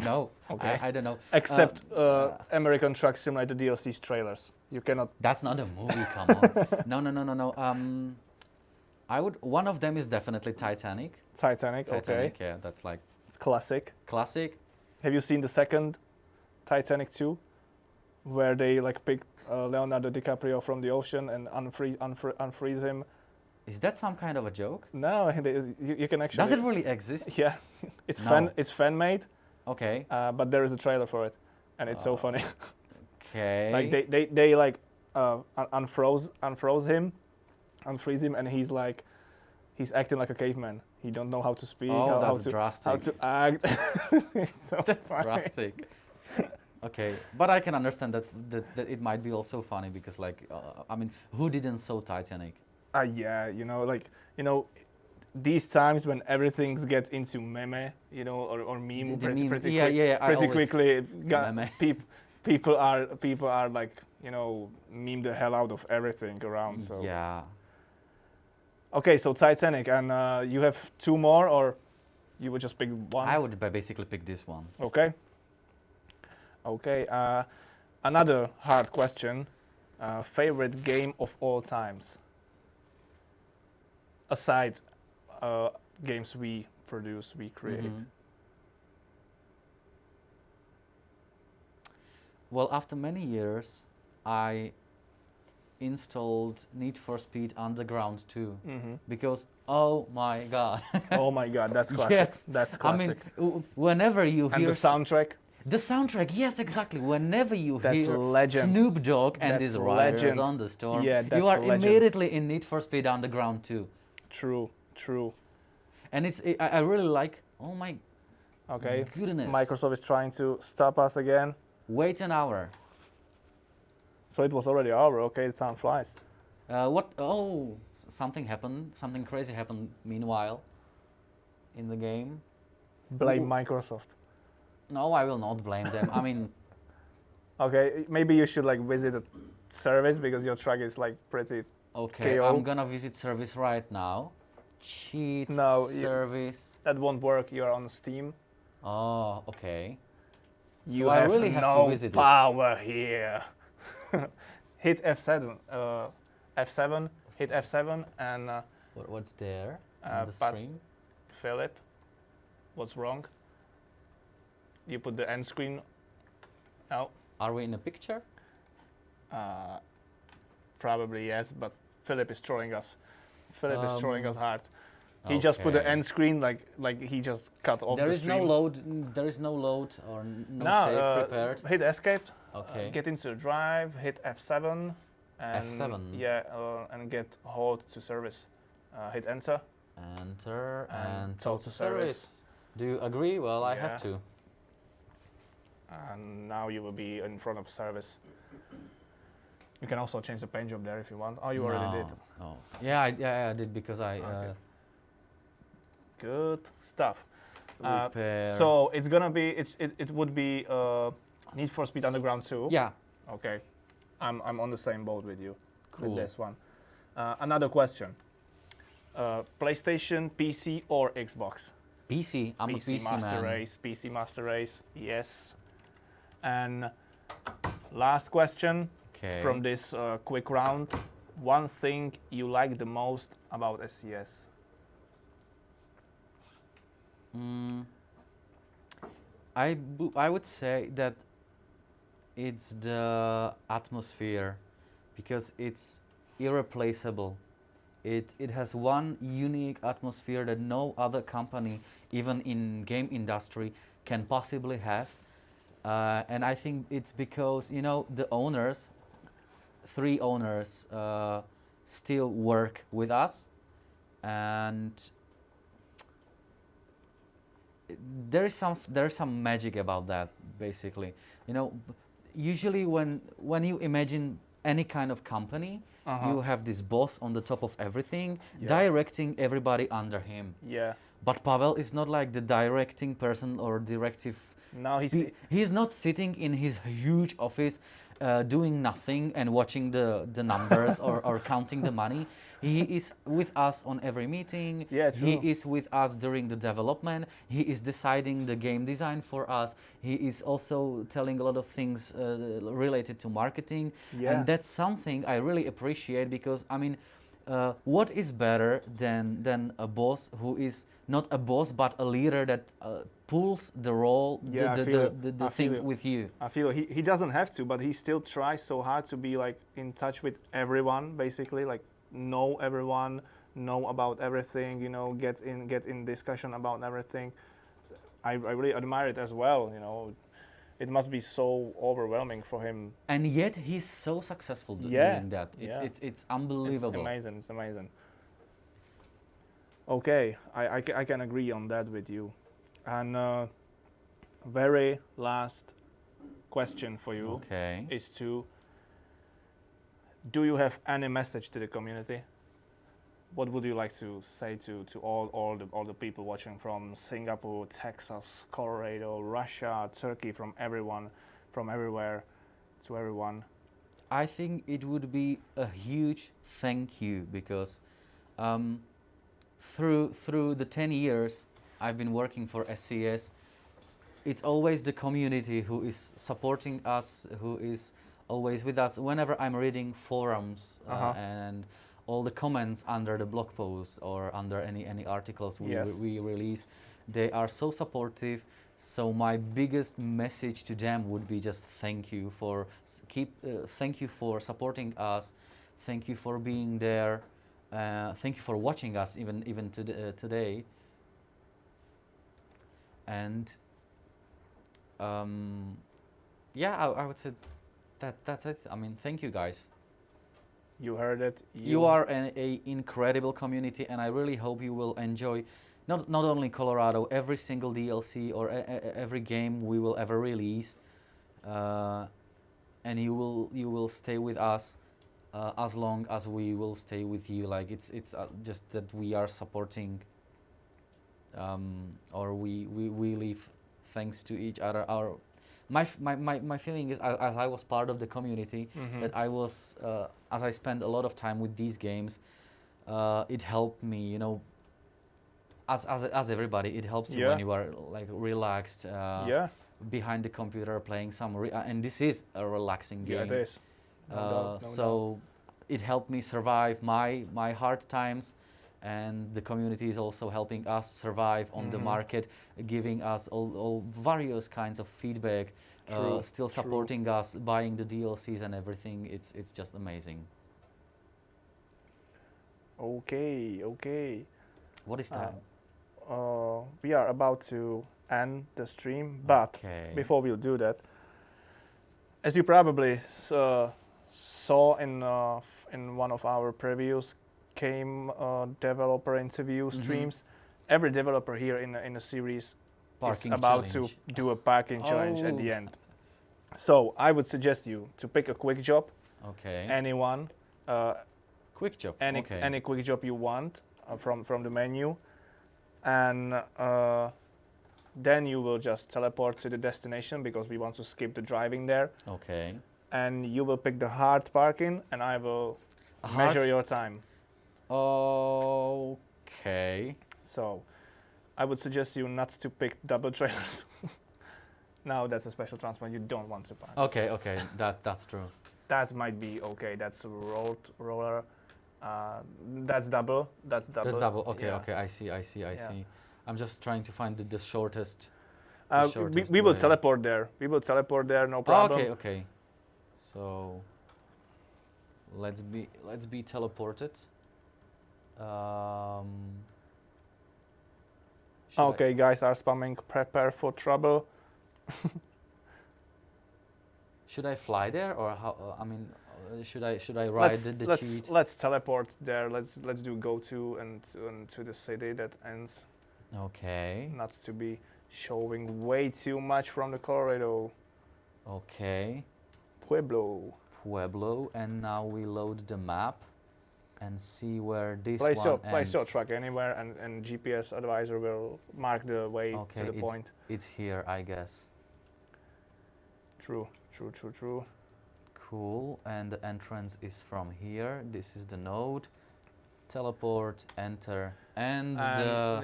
No, Okay. I don't know. Except American Truck Simulator DLC's trailers. You cannot. That's not a movie, come on. No. One of them is definitely Titanic. Titanic. Titanic, Okay. yeah, that's like It's classic. classic. Have you seen the second Titanic 2, where they like picked Leonardo DiCaprio from the ocean and unfreeze him? Is that some kind of a joke? No, you can actually. Does it really exist? Yeah, it's No. fan made, Okay. but there is a trailer for it, and it's so funny. Okay. Like they like unfreeze him, and he's acting like a caveman. He don't know how to speak, Oh, how that's to drastic. act. It's so That's funny. drastic. Okay, but I can understand that it might be also funny because I mean, who didn't saw Titanic? Yeah, these times when everything gets into meme, or meme, The pretty, meme, pretty, yeah, quick, yeah, I pretty always- quickly, it got, Meme. people are like, meme the hell out of everything around. So Yeah. okay, so Titanic, and you have 2 more, or you would just pick one? I would basically pick this one. Okay. Okay. Another hard question. Favorite game of all times? Aside games we produce, we create. Mhm. Well, after many years, I installed Need for Speed Underground 2 because oh my god. Oh my God, that's classic. Yes. That's I classic. mean, whenever you and hear the soundtrack. the soundtrack, yes, exactly. Whenever you That's hear legend. Snoop Dogg and That's his Riders legend. on the Storm, Yeah, you that's are legend. immediately in Need for Speed Underground 2. True. And I really like, oh my Okay. goodness. Microsoft is trying to stop us again. Wait an hour. So it was already over. Okay, the time flies. What? Oh, something happened. Something crazy happened meanwhile in the game. Blame Ooh. Microsoft. No, I will not blame them. I mean, Okay, maybe you should like visit a service because your truck is like pretty okay, KO. I'm gonna visit service right now. Cheat No, service. that won't work. You're on Steam. Oh, okay. You So I have really have to no visit it. power here. Hit F7. F7. Hit F7 and What's there Uh, on the but- stream? Philip. What's wrong? You put the end screen. No. Are we in a picture? Probably yes, but Philip is trolling us. Philip is trolling us hard. He Okay. just put the end screen like he just cut off There the is stream. no load. There is no load or no No, save prepared. hit escape. Okay. Get into the drive. Hit F7. And F7? Yeah, and get hold to service. Hit enter. Enter And and talk talk to to service. Do you agree? Well, I Yeah. have to. And now you will be in front of service. You can also change the paint job there if you want. Oh, you already did. No. Yeah, I did because I Okay. Good stuff. repair. So it's gonna be it would be Need for Speed Underground 2. yeah, Okay. I'm on the same boat with you cool. with this one. Another question. PlayStation, PC, or Xbox? PC. I'm PC a PC Master man. Race. PC Master Race. Yes. And last question Okay. from this quick round. One thing you like the most about SCS? I would say that it's the atmosphere because it's irreplaceable. It has one unique atmosphere that no other company, even in game industry, can possibly have. And I think it's because the owners, 3 owners, still work with us, and there is some magic about that. Basically, usually when you imagine any kind of company, you have this boss on the top of everything, directing everybody under him. Yeah. But Pavel is not like the directing person or directive. Now He's not sitting in his huge office doing nothing and watching the numbers or counting the money. He is with us on every meeting. Yeah, true. He is with us during the development. He is deciding the game design for us. He is also telling a lot of things related to marketing. Yeah. And that's something I really appreciate because, I mean, what is better than a boss who is not a boss but a leader that pulls the role, Yeah, I feel it. the I feel things it. with you. I feel he doesn't have to, but he still tries so hard to be like in touch with everyone, basically, like know everyone, know about everything, get in discussion about everything. So I really admire it as well, It must be so overwhelming for him. And yet he's so successful Yeah, doing that. yeah. It's unbelievable. It's amazing. Okay, I can agree on that with you. And very last question for you Okay. is do you have any message to the community? What would you like to say to all the people watching from Singapore, Texas, Colorado, Russia, Turkey, from everyone, from everywhere to everyone? I think it would be a huge thank you because through the 10 years I've been working for SCS, it's always the community who is supporting us, who is always with us. Whenever I'm reading forums and all the comments under the blog posts or under any articles we release, they are so supportive. So my biggest message to them would be just thank you for thank you for supporting us, thank you for being there, thank you for watching us even today. And I would say that's it. I mean, thank you guys. You heard it. You are an incredible community, and I really hope you will enjoy not only Colorado, every single DLC or every game we will ever release, and you will stay with us as long as we will stay with you. Like it's just that we are supporting, or we live thanks to each other. My feeling is, as I was part of the community, that I was, as I spent a lot of time with these games, it helped me, you know, as everybody, it helps you Yeah. when you are like relaxed Yeah. behind the computer playing some, and this is a relaxing Yeah, game. it is. No doubt. No So it helped me survive my hard times, and the community is also helping us survive on the market, giving us all various kinds of feedback, True, still true. supporting us, buying the DLCs and everything. It's just amazing. Okay, okay. What is time? We are about to end the stream, but Okay. before we'll do that, as you probably saw in one of our previous game developer interview streams, every developer here in the series Parking is about challenge. to do a parking challenge at the Oh. end. So I would suggest you to pick a quick job, Okay. anyone, Quick job. any Okay. any quick job you want from the menu, and then you will just teleport to the destination because we want to skip the driving there. Okay. And you will pick the hard parking, and I will measure your time. Okay. So I would suggest you not to pick double trailers. Now that's a special transport you don't want to park. Okay. Okay. That's true. That might be okay. That's a roller. That's double. That's double. That's double. Okay. Yeah. Okay. I see. I see. I Yeah. see. I'm just trying to find the shortest. We will way. teleport there. We will teleport there. No Oh, problem. okay. Okay. So let's be teleported. Should I- Okay, guys are spamming. Prepare for trouble. Should I fly there, or how? I mean, should I ride the cheat? Let's teleport there. Let's do go to and to the city that ends. Okay. Not to be showing way too much from the corridor. Okay. Pueblo. And now we load the map and see where this Place one place ends. your truck anywhere, and GPS advisor will mark the way Okay, to the point. It's here, I guess. True. Cool. And the entrance is from here. This is the node. Teleport, enter, and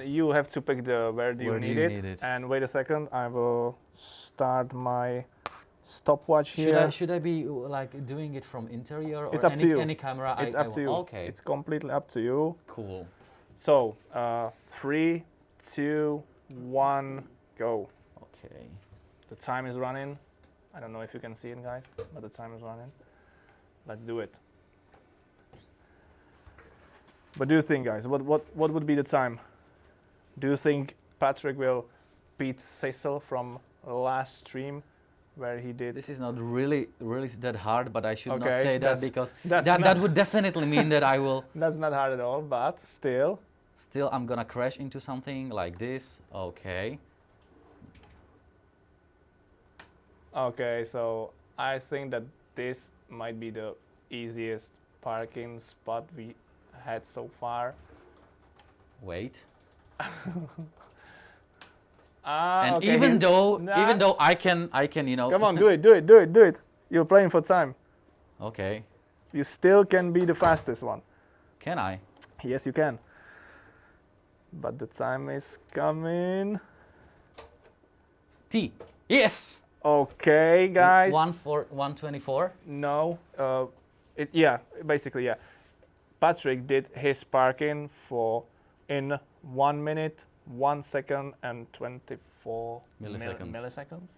you have to pick the where do you need it. And wait a second, I will start my stopwatch here. Should I be like doing it from interior, or It's up to you. any camera? It's I up to you. Okay. It's completely up to you. Cool. So 3, 2, 1, go. Okay. The time is running. I don't know if you can see it, guys, but the time is running. Let's do it. What do you think, guys? What would be the time? Do you think Patrik will beat Cecil from last stream, where he did? This is not really that hard, but I should not Okay, say that that's- because that's that not- would definitely mean that I will. That's not hard at all, but still. Still, I'm gonna crash into something like this. Okay. Okay, so I think that this might be the easiest parking spot we had so far. Wait. And And even though I can, you know. Come on, do it. You're playing for time. Okay. You still can be the fastest one. Can I? Yes, you can. But the time is coming. T. Yes. Okay, guys. 124. No. Basically, yeah. Patrik did his parking in 1 minute, 1 second, and 24 milliseconds.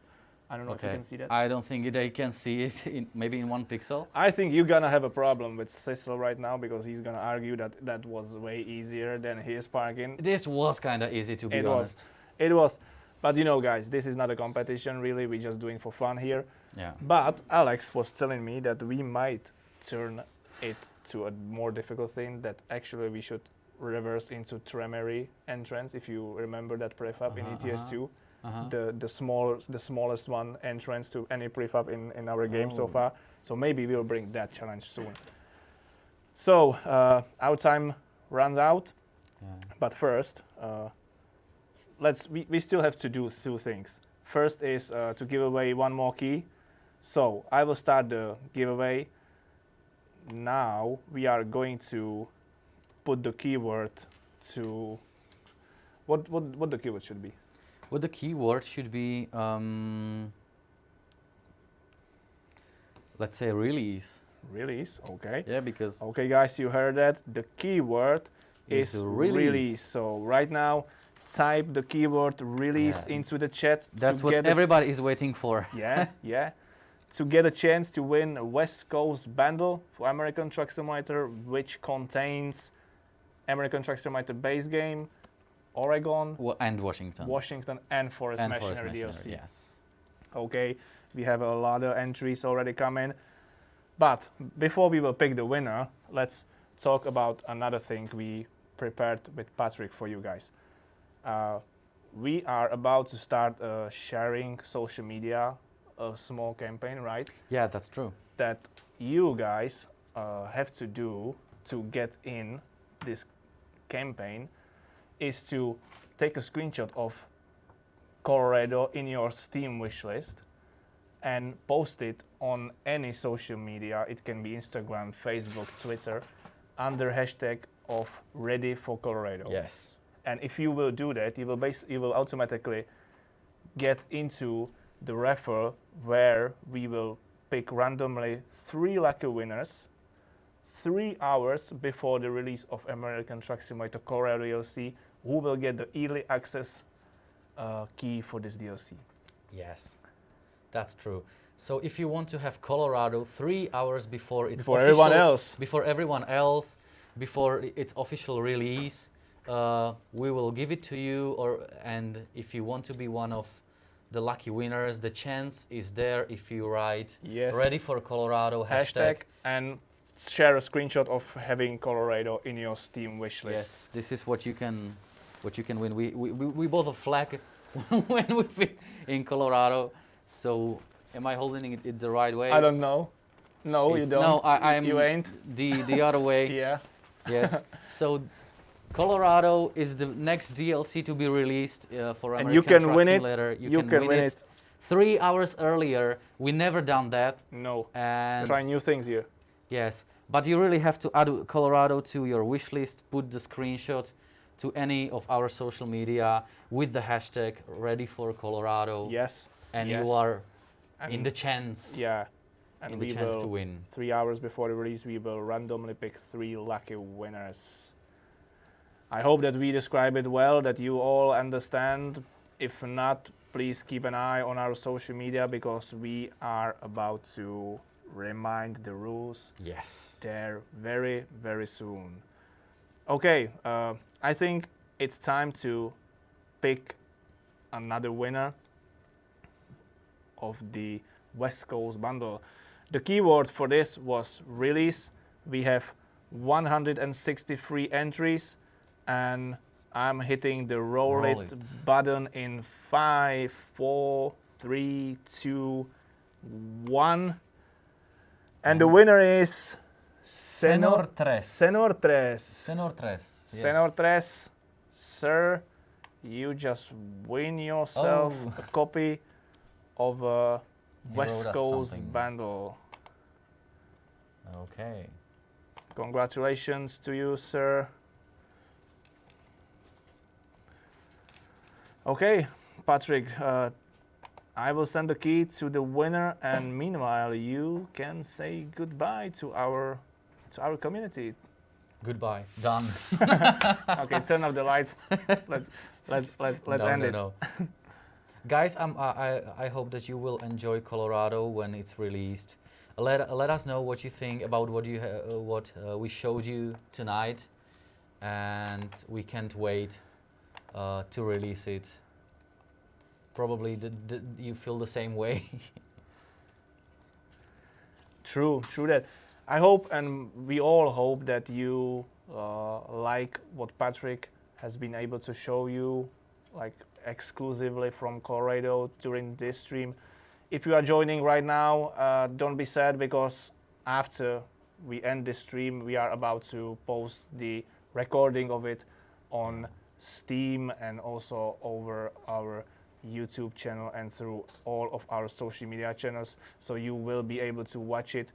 I don't know if you can see that. I don't think they can see it. Maybe in 1 pixel. I think you're gonna have a problem with Cecil right now because he's gonna argue that that was way easier than his parking. This was kind of easy, to be honest. It was. But you know, guys, this is not a competition really. We're just doing for fun here. Yeah. But Alex was telling me that we might turn it to a more difficult thing, that actually we should reverse into Tremery entrance, if you remember that prefab in ETS2. The smallest one entrance to any prefab in our game so far. So maybe we'll bring that challenge soon. So our time runs out, but first we still have to do two things. First is to give away one more key. So I will start the giveaway. Now we are going to put the keyword to what the keyword should be. What the keyword should be, let's say release. Release, okay. Yeah, because Okay, guys, you heard that. The keyword is release. So right now, type the keyword release into the chat. that's what everybody is waiting for. Yeah. To get a chance to win a West Coast bundle for American Truck Simulator, which contains American Truck Simulator base game, Oregon, And Washington. and Forest And Machinery Forest DLC. yes. Okay, we have a lot of entries already coming. But before we will pick the winner, let's talk about another thing we prepared with Patrik for you guys. We are about to start sharing social media, a small campaign, right? Yeah, that's true. That you guys have to do to get in this campaign is to take a screenshot of Colorado in your Steam wishlist and post it on any social media. It can be Instagram, Facebook, Twitter, under hashtag of Ready for Colorado. Yes. And if you will do that, you will automatically get into the raffle where we will pick randomly 3 lucky winners 3 hours before the release of American Truck Simulator Colorado DLC, who will get the early access key for this DLC. Yes, that's true. So if you want to have Colorado 3 hours before it's Before everyone else. Before its official release, we will give it to you. And if you want to be one of the lucky winners, the chance is there if you write Ready for Colorado hashtag and share a screenshot of having Colorado in your Steam wishlist. Yes, this is what you can win. We both a flag when we fit in Colorado. So am I holding it the right way? I don't know. No, you don't. No, I'm. You ain't. The other way. Yeah. Yes. So Colorado is the next DLC to be released for American And you can Truck win Simulator. it. You can win it 3 hours earlier. We never done that. No. And Try new things here. yes, but you really have to add Colorado to your wish list. Put the screenshot to any of our social media with the hashtag Ready for Colorado. Yes. And yes. you are And in the chance. Yeah. And in the we chance will, to win. 3 hours before the release, we will randomly pick 3 lucky winners. I hope that we describe it well, that you all understand. If not, please keep an eye on our social media because we are about to remind the rules Yes. there very, very soon. Okay, I think it's time to pick another winner of the West Coast bundle. The keyword for this was release. We have 163 entries and I'm hitting the roll it button in 5, 4, 3, 2, 1. And the winner is Senor Tres. Senor Tres. Senor Tres. Yes. Senor Tres, sir, you just win yourself a copy of a West Coast bundle. Okay. Congratulations to you, sir. Okay, Patrik, I will send the key to the winner, and meanwhile, you can say goodbye to our community. Goodbye. Done. Okay, turn off the lights. Let's end it. No. Guys, I hope that you will enjoy Colorado when it's released. Let us know what you think about what we showed you tonight, and we can't wait to release it. Probably you feel the same way. True that. I hope, and we all hope, that you like what Patrik has been able to show you, like exclusively from Colorado during this stream. If you are joining right now, don't be sad because after we end this stream, we are about to post the recording of it on Steam and also over our YouTube channel and through all of our social media channels. So you will be able to watch it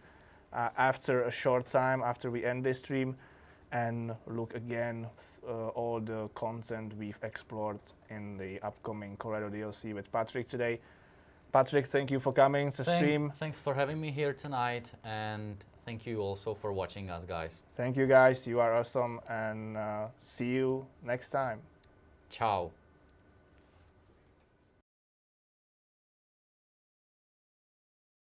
after a short time after we end this stream, and look again all the content we've explored in the upcoming Colorado DLC with Patrik today. Patrik, thank you for coming to stream. Thanks for having me here tonight, and thank you also for watching us, guys. Thank you guys, you are awesome, and see you next time. Ciao.